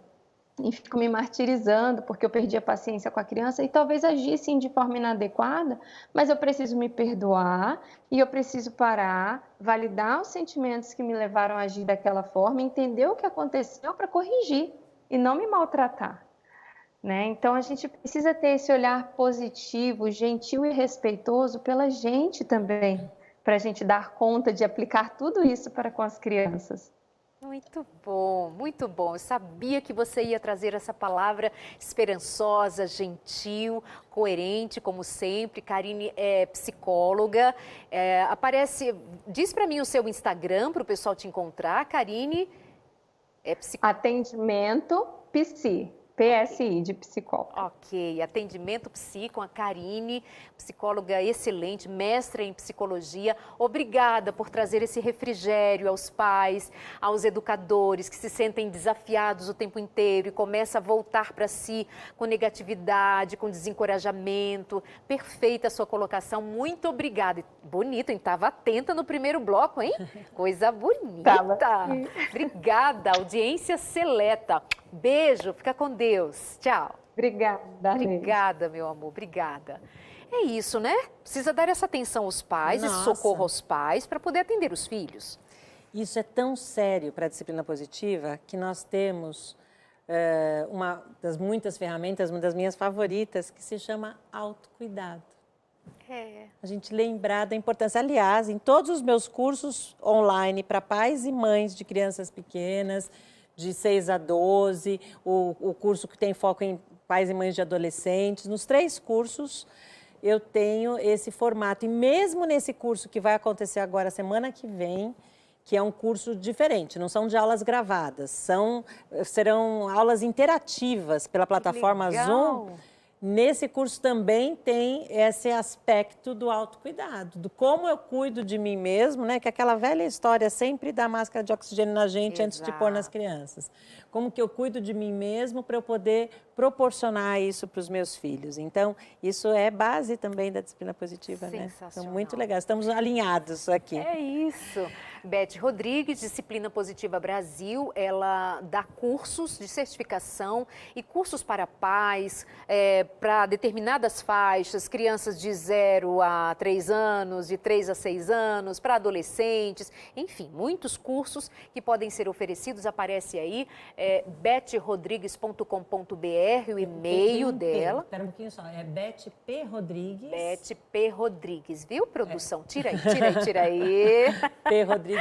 e fico me martirizando porque eu perdi a paciência com a criança e talvez agi sim de forma inadequada, mas eu preciso me perdoar e eu preciso parar, validar os sentimentos que me levaram a agir daquela forma, entender o que aconteceu para corrigir e não me maltratar. Né? Então, a gente precisa ter esse olhar positivo, gentil e respeitoso pela gente também, para a gente dar conta de aplicar tudo isso para com as crianças. Muito bom, muito bom. Eu sabia que você ia trazer essa palavra esperançosa, gentil, coerente, como sempre. Karine é psicóloga. Diz para mim o seu Instagram para o pessoal te encontrar. Karine é psicóloga. Atendimento Psi. PSI, de psicóloga. Ok, atendimento psi com a Karine, psicóloga excelente, mestra em psicologia. Obrigada por trazer esse refrigério aos pais, aos educadores que se sentem desafiados o tempo inteiro e começam a voltar para si com negatividade, com desencorajamento. Perfeita a sua colocação, muito obrigada. Bonito, hein? Estava atenta no primeiro bloco, hein? Coisa bonita. Obrigada, audiência seleta. Beijo, fica com Deus. Tchau. Obrigada. Obrigada, meu amor, obrigada. É isso, né? Precisa dar essa atenção aos pais, esse socorro aos pais para poder atender os filhos. Isso é tão sério para a disciplina positiva que nós temos uma das muitas ferramentas, uma das minhas favoritas, que se chama autocuidado. A gente lembrar da importância. Aliás, em todos os meus cursos online para pais e mães de crianças pequenas, de 6 a 12, o curso que tem foco em pais e mães de adolescentes. Nos 3 cursos eu tenho esse formato. E mesmo nesse curso que vai acontecer agora, semana que vem, que é um curso diferente, não são de aulas gravadas, serão aulas interativas pela plataforma Zoom. Nesse curso também tem esse aspecto do autocuidado, do como eu cuido de mim mesmo, né? Que é aquela velha história sempre da máscara de oxigênio na gente antes de pôr nas crianças. Como que eu cuido de mim mesmo para eu poder proporcionar isso para os meus filhos. Então, isso é base também da disciplina positiva, né? Então, muito legal, estamos alinhados aqui. É isso. Beth Rodrigues, Disciplina Positiva Brasil, ela dá cursos de certificação e cursos para pais, para determinadas faixas, crianças de 0 a 3 anos, de 3 a 6 anos, para adolescentes, enfim, muitos cursos que podem ser oferecidos, aparece aí, betrodrigues.com.br, o e-mail dela. Espera um pouquinho só, é Beth P. Rodrigues. Beth P. Rodrigues, viu, produção? Tira aí. Rodrigues.com.br.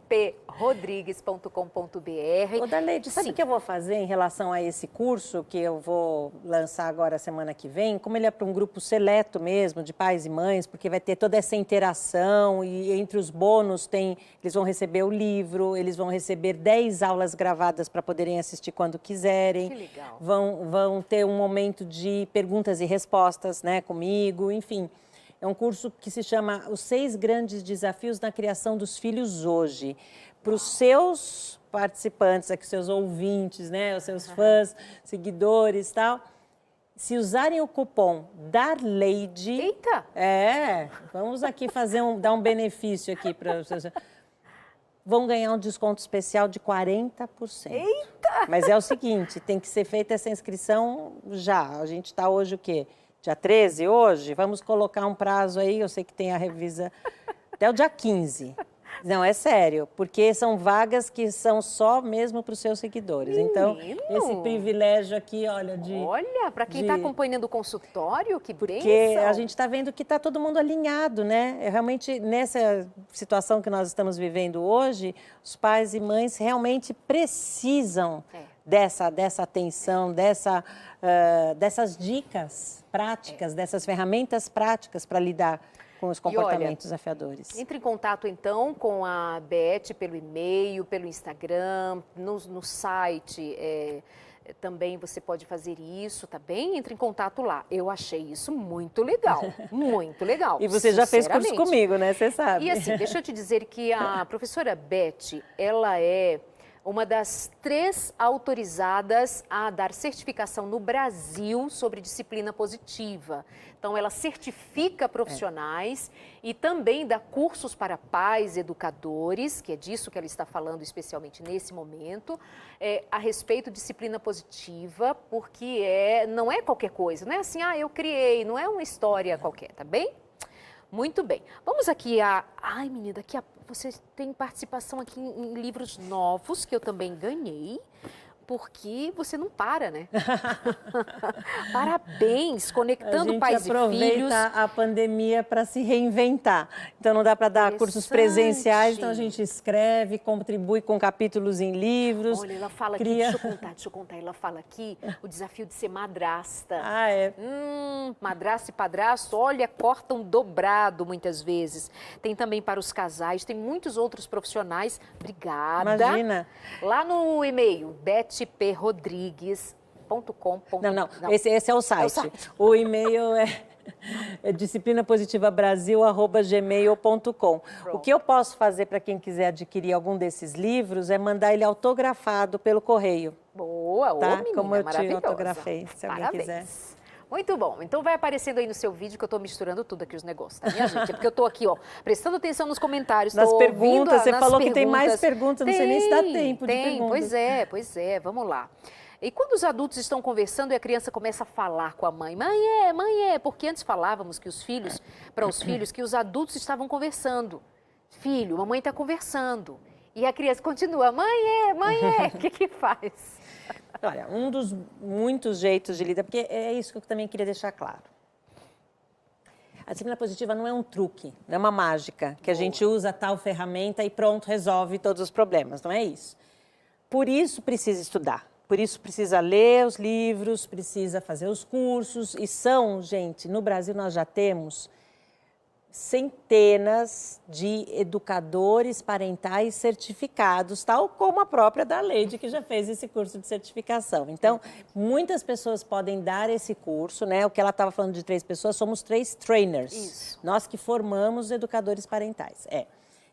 betprodrigues.com.br. Ô, Darleide, sabe o que eu vou fazer em relação a esse curso que eu vou lançar agora semana que vem? Como ele é para um grupo seleto mesmo, de pais e mães, porque vai ter toda essa interação e entre os bônus eles vão receber o livro, eles vão receber 10 aulas gravadas para poderem assistir quando quiserem. Que legal. Vão ter um momento de perguntas e respostas, né, comigo, enfim. É um curso que se chama Os 6 Grandes Desafios na Criação dos Filhos Hoje. Para os seus participantes, aqui, seus ouvintes, né, os seus fãs, seguidores e tal, se usarem o cupom Darleide... Eita! Vamos aqui dar um benefício aqui para vocês. Vão ganhar um desconto especial de 40%. Eita! Mas é o seguinte, tem que ser feita essa inscrição já. A gente está hoje o quê? Dia 13 hoje? Vamos colocar um prazo aí, eu sei que tem a revisa até o dia 15. Não, é sério, porque são vagas que são só mesmo para os seus seguidores. Então, esse privilégio aqui, olha, para quem está acompanhando o consultório, que bênção! Porque a gente está vendo que está todo mundo alinhado, né? Realmente, nessa situação que nós estamos vivendo hoje, os pais e mães realmente precisam dessa atenção, dessas dicas práticas, dessas ferramentas práticas para lidar com os comportamentos desafiadores. Entre em contato, então, com a Beth pelo e-mail, pelo Instagram, no site. Também você pode fazer isso, tá bem? Entre em contato lá. Eu achei isso muito legal, muito legal. E você já fez curso comigo, né? Você sabe. E assim, deixa eu te dizer que a professora Beth, ela é uma das 3 autorizadas a dar certificação no Brasil sobre disciplina positiva. Então, ela certifica profissionais e também dá cursos para pais, educadores, que é disso que ela está falando especialmente nesse momento, a respeito de disciplina positiva, porque não é qualquer coisa, não é assim, eu criei, não é uma história qualquer, tá bem? Muito bem. Vamos aqui Ai, menina, você tem participação aqui em livros novos, que eu também ganhei, porque você não para, né? Parabéns, conectando pais e filhos. A gente aproveita a pandemia para se reinventar. Então, não dá para dar cursos presenciais, então a gente escreve, contribui com capítulos em livros. Olha, ela fala aqui, deixa eu contar, ela fala aqui o desafio de ser madrasta. Madrasta e padrasto, olha, cortam dobrado muitas vezes. Tem também para os casais, tem muitos outros profissionais. Obrigada. Imagina. Lá no e-mail, betprodrigues.com. Não. Esse é o site. O e-mail é disciplinapositivabrasil@gmail.com. O que eu posso fazer para quem quiser adquirir algum desses livros é mandar ele autografado pelo correio. Boa, tá? menina, como eu te maravilhosa. autografei, se alguém quiser. Muito bom. Então vai aparecendo aí no seu vídeo que eu estou misturando tudo aqui os negócios, tá, minha gente? É porque eu estou aqui, prestando atenção nos comentários. Nas perguntas, você falou que tem mais perguntas, não sei nem se dá tempo de perguntas. Pois é, vamos lá. E quando os adultos estão conversando e a criança começa a falar com a mãe, mãe, porque antes falávamos que para os filhos, que os adultos estavam conversando. Filho, mamãe está conversando. E a criança continua, mãe, o que faz? Olha, um dos muitos jeitos de lidar, porque é isso que eu também queria deixar claro. A disciplina positiva não é um truque, não é uma mágica, que a gente usa tal ferramenta e pronto, resolve todos os problemas, não é isso. Por isso precisa estudar, por isso precisa ler os livros, precisa fazer os cursos, e gente, no Brasil nós já temos centenas de educadores parentais certificados, tal como a própria Darleide, que já fez esse curso de certificação. Então, muitas pessoas podem dar esse curso, né? O que ela estava falando de 3 pessoas, somos 3 trainers. Isso. Nós que formamos educadores parentais.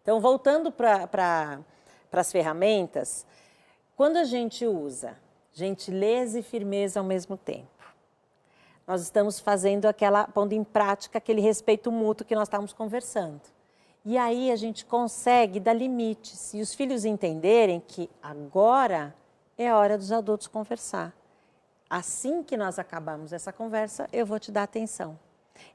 Então, voltando para as ferramentas, quando a gente usa gentileza e firmeza ao mesmo tempo, nós estamos pondo em prática aquele respeito mútuo que nós estávamos conversando. E aí a gente consegue dar limites e os filhos entenderem que agora é hora dos adultos conversar. Assim que nós acabarmos essa conversa, eu vou te dar atenção.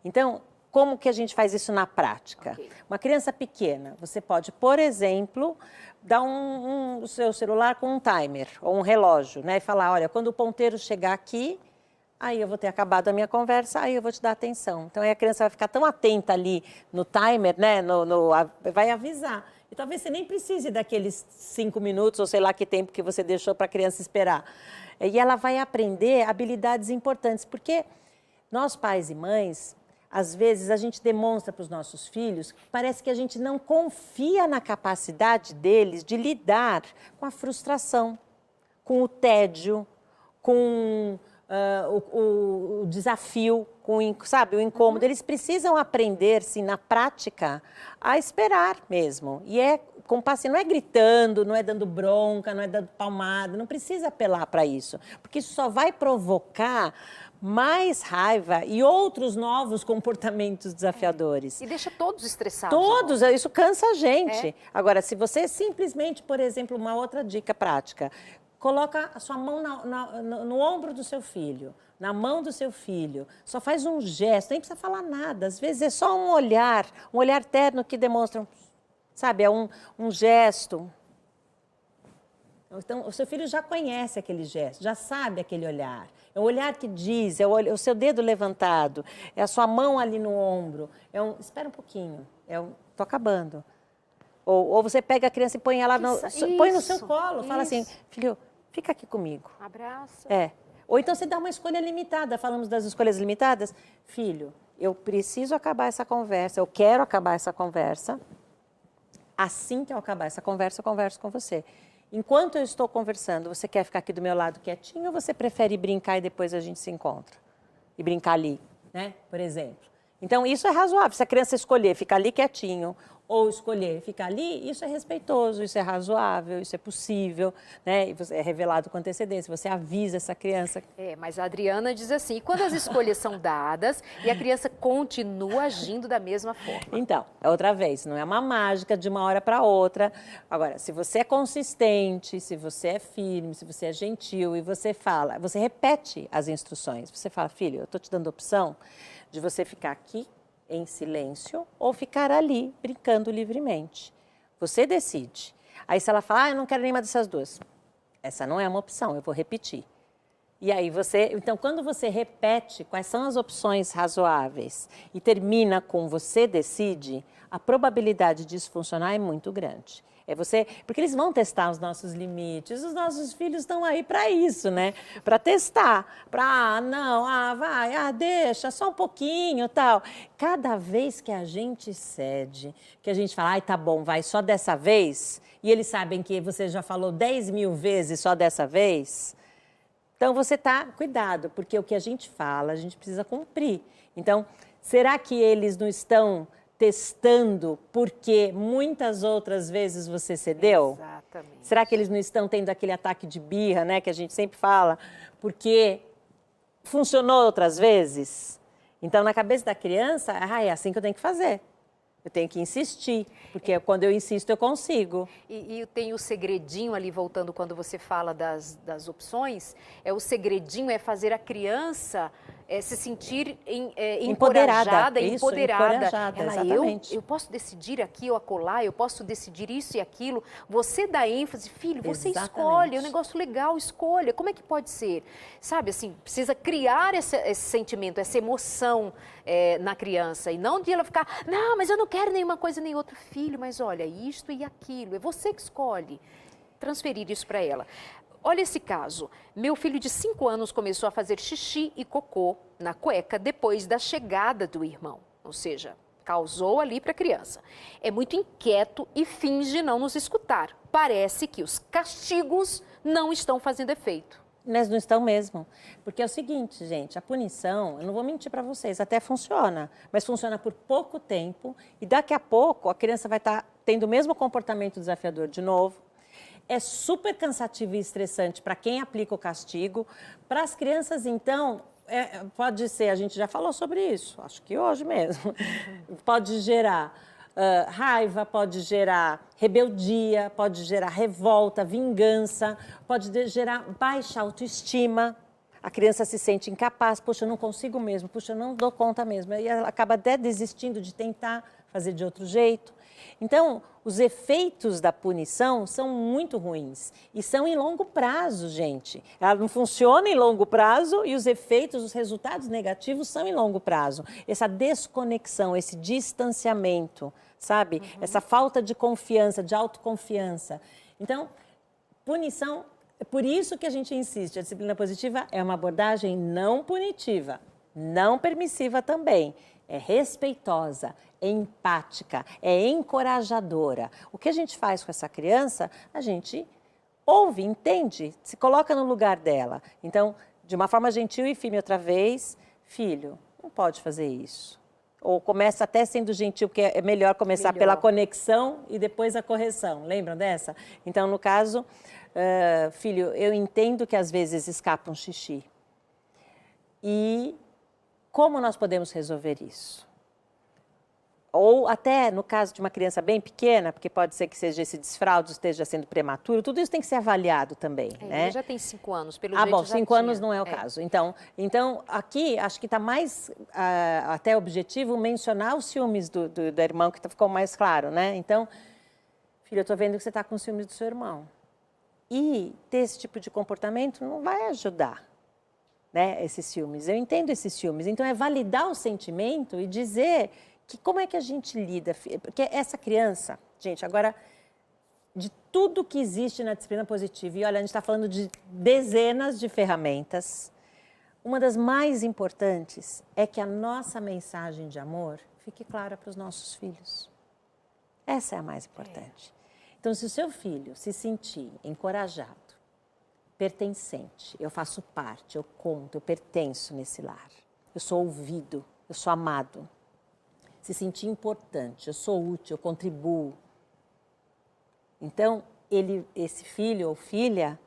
Então, como que a gente faz isso na prática? Okay. Uma criança pequena, você pode, por exemplo, dar o seu celular com um timer ou um relógio, né? E falar, olha, quando o ponteiro chegar aqui, aí eu vou ter acabado a minha conversa, aí eu vou te dar atenção. Então, aí a criança vai ficar tão atenta ali no timer, né? Vai avisar. E talvez você nem precise daqueles 5 minutos, ou sei lá que tempo que você deixou para a criança esperar. E ela vai aprender habilidades importantes, porque nós, pais e mães, às vezes a gente demonstra para os nossos filhos que parece que a gente não confia na capacidade deles de lidar com a frustração, com o tédio, com o desafio, com o incômodo. Eles precisam aprender, sim, na prática, a esperar mesmo. E com paciência, não é gritando, não é dando bronca, não é dando palmada, não precisa apelar para isso, porque isso só vai provocar mais raiva e outros novos comportamentos desafiadores. E deixa todos estressados. Todos, isso cansa a gente. Agora, se você simplesmente, por exemplo, uma outra dica prática, coloca a sua mão no ombro do seu filho, na mão do seu filho, só faz um gesto, nem precisa falar nada, às vezes é só um olhar terno que demonstra, sabe, um gesto. Então, o seu filho já conhece aquele gesto, já sabe aquele olhar. É o olhar que diz, é o seu dedo levantado, é a sua mão ali no ombro. Espera um pouquinho, tô acabando. Ou você pega a criança e põe ela põe no seu colo, fala assim, filho, fica aqui comigo. Abraça. Ou então você dá uma escolha limitada, falamos das escolhas limitadas. Filho, eu preciso acabar essa conversa, eu quero acabar essa conversa. Assim que eu acabar essa conversa, eu converso com você. Enquanto eu estou conversando, você quer ficar aqui do meu lado quietinho ou você prefere brincar e depois a gente se encontra? E brincar ali, né? Por exemplo. Então, isso é razoável. Se a criança escolher ficar ali quietinho ou escolher ficar ali, isso é respeitoso, isso é razoável, isso é possível, né? E é revelado com antecedência, você avisa essa criança. Mas a Adriana diz assim, e quando as escolhas são dadas e a criança continua agindo da mesma forma? Então, outra vez, não é uma mágica de uma hora para outra. Agora, se você é consistente, se você é firme, se você é gentil e você fala, você repete as instruções. Você fala, filho, eu estou te dando a opção de você ficar aqui em silêncio ou ficar ali brincando livremente. Você decide. Aí se ela fala, eu não quero nenhuma dessas duas. Essa não é uma opção, eu vou repetir. E aí então quando você repete quais são as opções razoáveis e termina com você decide, a probabilidade disso funcionar é muito grande. Porque eles vão testar os nossos limites, os nossos filhos estão aí para isso, né? Para testar, deixa, só um pouquinho, tal. Cada vez que a gente cede, que a gente fala, ai, tá bom, vai só dessa vez, e eles sabem que você já falou 10.000 vezes só dessa vez, então você cuidado, porque o que a gente fala, a gente precisa cumprir. Então, será que eles não estão testando porque muitas outras vezes você cedeu? Exatamente. Será que eles não estão tendo aquele ataque de birra, né, que a gente sempre fala, porque funcionou outras vezes? Então, na cabeça da criança, é assim que eu tenho que fazer. Eu tenho que insistir, porque quando eu insisto, eu consigo. E tem o segredinho ali, voltando quando você fala das opções, o segredinho é fazer a criança se sentir encorajada, empoderada. Exatamente. Eu posso decidir aqui ou acolá, eu posso decidir isso e aquilo. Você dá ênfase, filho, você escolhe, é um negócio legal, escolha. Como é que pode ser? Sabe, assim, precisa criar esse sentimento, essa emoção na criança. E não de ela ficar, não, mas eu não quero nenhuma coisa nem outra. Filho, mas olha, isto e aquilo, é você que escolhe. Transferir isso para ela. Olha esse caso, meu filho de 5 anos começou a fazer xixi e cocô na cueca depois da chegada do irmão, ou seja, causou ali para a criança. É muito inquieto e finge não nos escutar. Parece que os castigos não estão fazendo efeito. Mas não estão mesmo, porque é o seguinte, gente, a punição, eu não vou mentir para vocês, até funciona, mas funciona por pouco tempo e daqui a pouco a criança vai estar tendo o mesmo comportamento desafiador de novo. É super cansativo e estressante para quem aplica o castigo. Para as crianças, então, pode ser, a gente já falou sobre isso, acho que hoje mesmo, pode gerar raiva, pode gerar rebeldia, pode gerar revolta, vingança, pode gerar baixa autoestima. A criança se sente incapaz, poxa, eu não consigo mesmo, poxa, eu não dou conta mesmo. E ela acaba até desistindo de tentar fazer de outro jeito. Então, os efeitos da punição são muito ruins e são em longo prazo, gente. Ela não funciona em longo prazo e os efeitos, os resultados negativos são em longo prazo. Essa desconexão, esse distanciamento, sabe? Essa falta de confiança, de autoconfiança. Então, punição, é por isso que a gente insiste, a disciplina positiva é uma abordagem não punitiva, não permissiva também. É respeitosa, é empática, é encorajadora. O que a gente faz com essa criança, a gente ouve, entende, se coloca no lugar dela. Então, de uma forma gentil e firme outra vez, filho, não pode fazer isso. Ou começa até sendo gentil, porque é melhor começar pela conexão e depois a correção. Lembram dessa? Então, no caso, filho, eu entendo que às vezes escapa um xixi. E como nós podemos resolver isso? Ou até, no caso de uma criança bem pequena, porque pode ser que seja esse desfraude, esteja sendo prematuro, tudo isso tem que ser avaliado também, né? Ele já tem 5 anos, pelo jeito bom, já 5 tinha. anos não é o caso. Então, aqui, acho que está mais até objetivo mencionar os ciúmes do irmão, que ficou mais claro, né? Então, filho, eu estou vendo que você está com ciúmes do seu irmão. E ter esse tipo de comportamento não vai ajudar, né, esses ciúmes. Eu entendo esses ciúmes. Então, é validar o sentimento e dizer que como é que a gente lida. Porque essa criança, gente, agora, de tudo que existe na disciplina positiva, e olha, a gente está falando de dezenas de ferramentas, uma das mais importantes é que a nossa mensagem de amor fique clara para os nossos filhos. Essa é a mais importante. Então, se o seu filho se sentir encorajado, pertencente, eu faço parte, eu conto, eu pertenço nesse lar, eu sou ouvido, eu sou amado. se sentir importante, eu sou útil, eu contribuo. Então, esse filho ou filha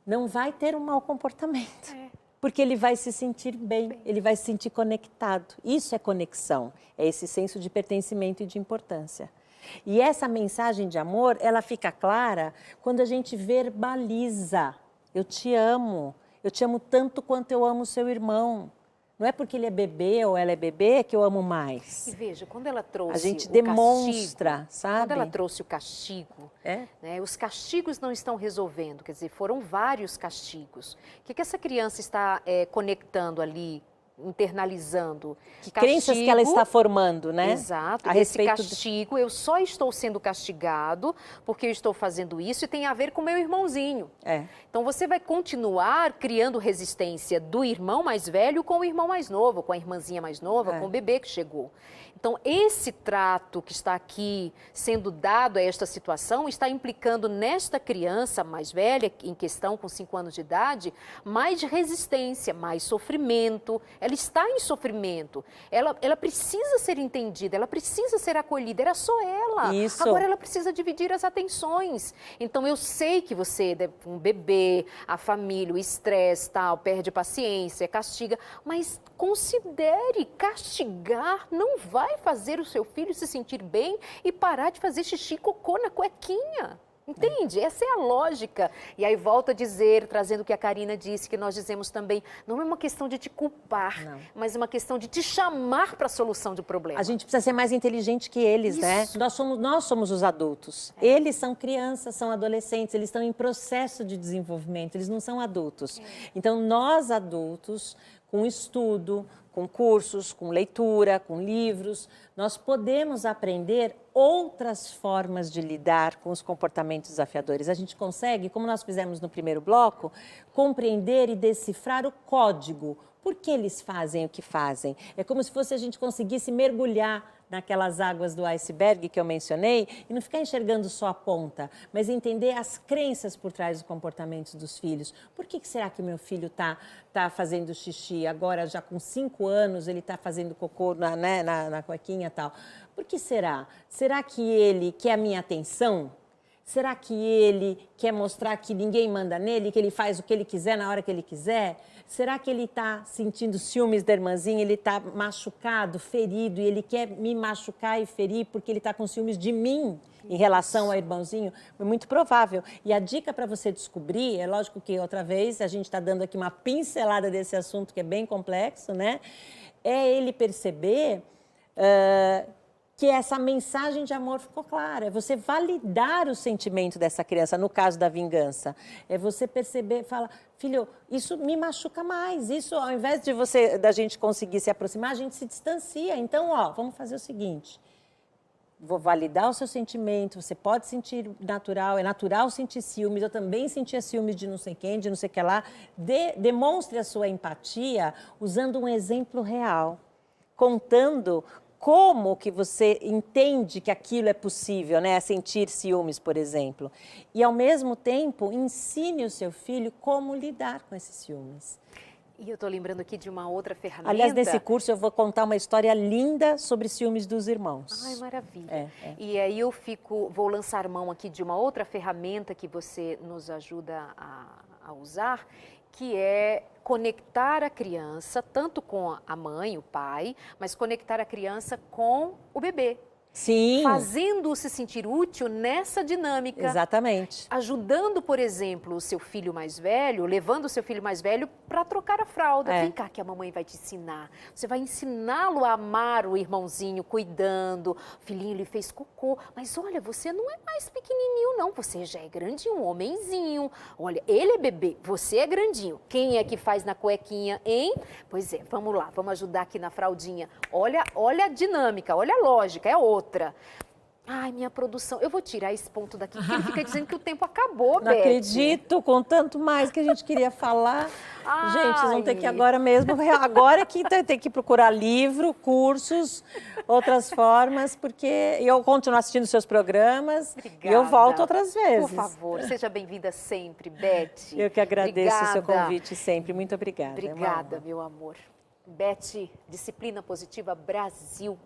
não vai ter um mau comportamento, porque ele vai se sentir bem, ele vai se sentir conectado. Isso é conexão, é esse senso de pertencimento e de importância. E essa mensagem de amor, ela fica clara quando a gente verbaliza. Eu te amo tanto quanto eu amo o seu irmão. Não é porque ele é bebê ou ela é bebê que eu amo mais. E veja, quando ela trouxe a gente o demonstra, castigo, sabe? Quando ela trouxe o castigo, né, os castigos não estão resolvendo, quer dizer, foram vários castigos. O que essa criança está conectando ali, internalizando? Que crenças que ela está formando, né? Exato. A Esse respeito castigo, eu só estou sendo castigado porque eu estou fazendo isso e tem a ver com meu irmãozinho. Então você vai continuar criando resistência do irmão mais velho com o irmão mais novo, com a irmãzinha mais nova, com o bebê que chegou. Então, esse trato que está aqui sendo dado a esta situação está implicando nesta criança mais velha, em questão com 5 anos de idade, mais resistência, mais sofrimento. Ela está em sofrimento. Ela precisa ser entendida, ela precisa ser acolhida. Era só ela. Isso. Agora ela precisa dividir as atenções. Então, eu sei que você, um bebê, a família, o estresse, tal, perde paciência, castiga, mas considere castigar não vai fazer o seu filho se sentir bem e parar de fazer xixi e cocô na cuequinha. Entende? Essa é a lógica. E aí volto a dizer, trazendo o que a Karina disse, que nós dizemos também, não é uma questão de te culpar, mas uma questão de te chamar para a solução do problema. A gente precisa ser mais inteligente que eles, né? Nós somos os adultos. Eles são crianças, são adolescentes, eles estão em processo de desenvolvimento, eles não são adultos. Então, nós adultos, com estudo, com cursos, com leitura, com livros, nós podemos aprender outras formas de lidar com os comportamentos desafiadores. A gente consegue, como nós fizemos no primeiro bloco, compreender e decifrar o código. Por que eles fazem o que fazem? É como se fosse a gente conseguisse mergulhar naquelas águas do iceberg que eu mencionei e não ficar enxergando só a ponta, mas entender as crenças por trás dos comportamentos dos filhos. Por que será que o meu filho tá fazendo xixi? Agora, já com 5 anos, ele está fazendo cocô na cuequinha e tal. Por que será? Será que ele quer a minha atenção? Será que ele quer mostrar que ninguém manda nele, que ele faz o que ele quiser na hora que ele quiser? Será que ele está sentindo ciúmes da irmãzinha, ele está machucado, ferido, e ele quer me machucar e ferir porque ele está com ciúmes de mim em relação ao irmãozinho? É muito provável. E a dica para você descobrir, é lógico que outra vez a gente está dando aqui uma pincelada desse assunto que é bem complexo, né? É ele perceber que essa mensagem de amor ficou clara. É você validar o sentimento dessa criança, no caso da vingança. É você perceber, falar, filho, isso me machuca mais. Isso, ao invés da gente conseguir se aproximar, a gente se distancia. Então, vamos fazer o seguinte. Vou validar o seu sentimento, você pode sentir natural, é natural sentir ciúmes, eu também sentia ciúmes de não sei quem, de não sei o que lá. Demonstre a sua empatia usando um exemplo real, contando como que você entende que aquilo é possível, né? Sentir ciúmes, por exemplo. E, ao mesmo tempo, ensine o seu filho como lidar com esses ciúmes. E eu estou lembrando aqui de uma outra ferramenta. Aliás, nesse curso eu vou contar uma história linda sobre ciúmes dos irmãos. Ai, maravilha. E aí eu vou lançar mão aqui de uma outra ferramenta que você nos ajuda a usar, que é conectar a criança, tanto com a mãe, o pai, mas conectar a criança com o bebê. Sim. Fazendo-o se sentir útil nessa dinâmica. Exatamente. Ajudando, por exemplo, o seu filho mais velho, levando o seu filho mais velho para trocar a fralda. Vem cá que a mamãe vai te ensinar. Você vai ensiná-lo a amar o irmãozinho, cuidando. O filhinho, ele fez cocô. Mas olha, você não é mais pequenininho, não. Você já é grandinho, um homenzinho. Olha, ele é bebê, você é grandinho. Quem é que faz na cuequinha, hein? Pois é, vamos lá, vamos ajudar aqui na fraldinha. Olha a dinâmica, olha a lógica, é outra. Ai, minha produção, eu vou tirar esse ponto daqui, porque ele fica dizendo que o tempo acabou, Não Beth. acredito, com tanto mais que a gente queria falar. Gente, vocês vão ter que ir agora mesmo, agora que tem que procurar livro, cursos, outras formas, porque eu continuo assistindo seus programas. Obrigada. E eu volto outras vezes. Por favor, seja bem-vinda sempre, Beth. Eu que agradeço Obrigada. o seu convite sempre, muito obrigada. Obrigada, meu amor. Beth, Disciplina Positiva Brasil.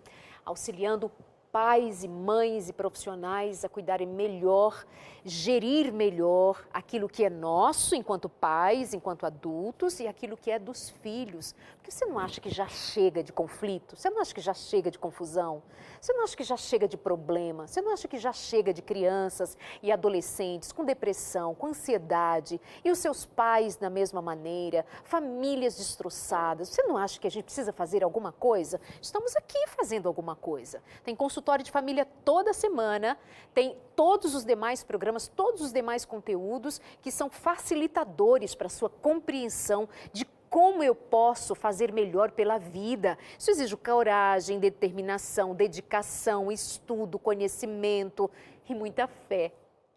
auxiliando pais e mães e profissionais a cuidarem melhor, gerir melhor aquilo que é nosso enquanto pais, enquanto adultos e aquilo que é dos filhos. Porque você não acha que já chega de conflito? Você não acha que já chega de confusão? Você não acha que já chega de problema? Você não acha que já chega de crianças e adolescentes com depressão, com ansiedade e os seus pais da mesma maneira, famílias destroçadas? Você não acha que a gente precisa fazer alguma coisa? Estamos aqui fazendo alguma coisa. Tem consultório de família toda semana, tem todos os demais programas, todos os demais conteúdos que são facilitadores para a sua compreensão de como eu posso fazer melhor pela vida. Isso exige coragem, determinação, dedicação, estudo, conhecimento e muita fé.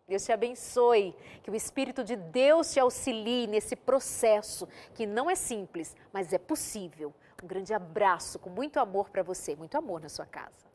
Deus te abençoe, que o Espírito de Deus te auxilie nesse processo, que não é simples, mas é possível. Um grande abraço com muito amor para você, muito amor na sua casa.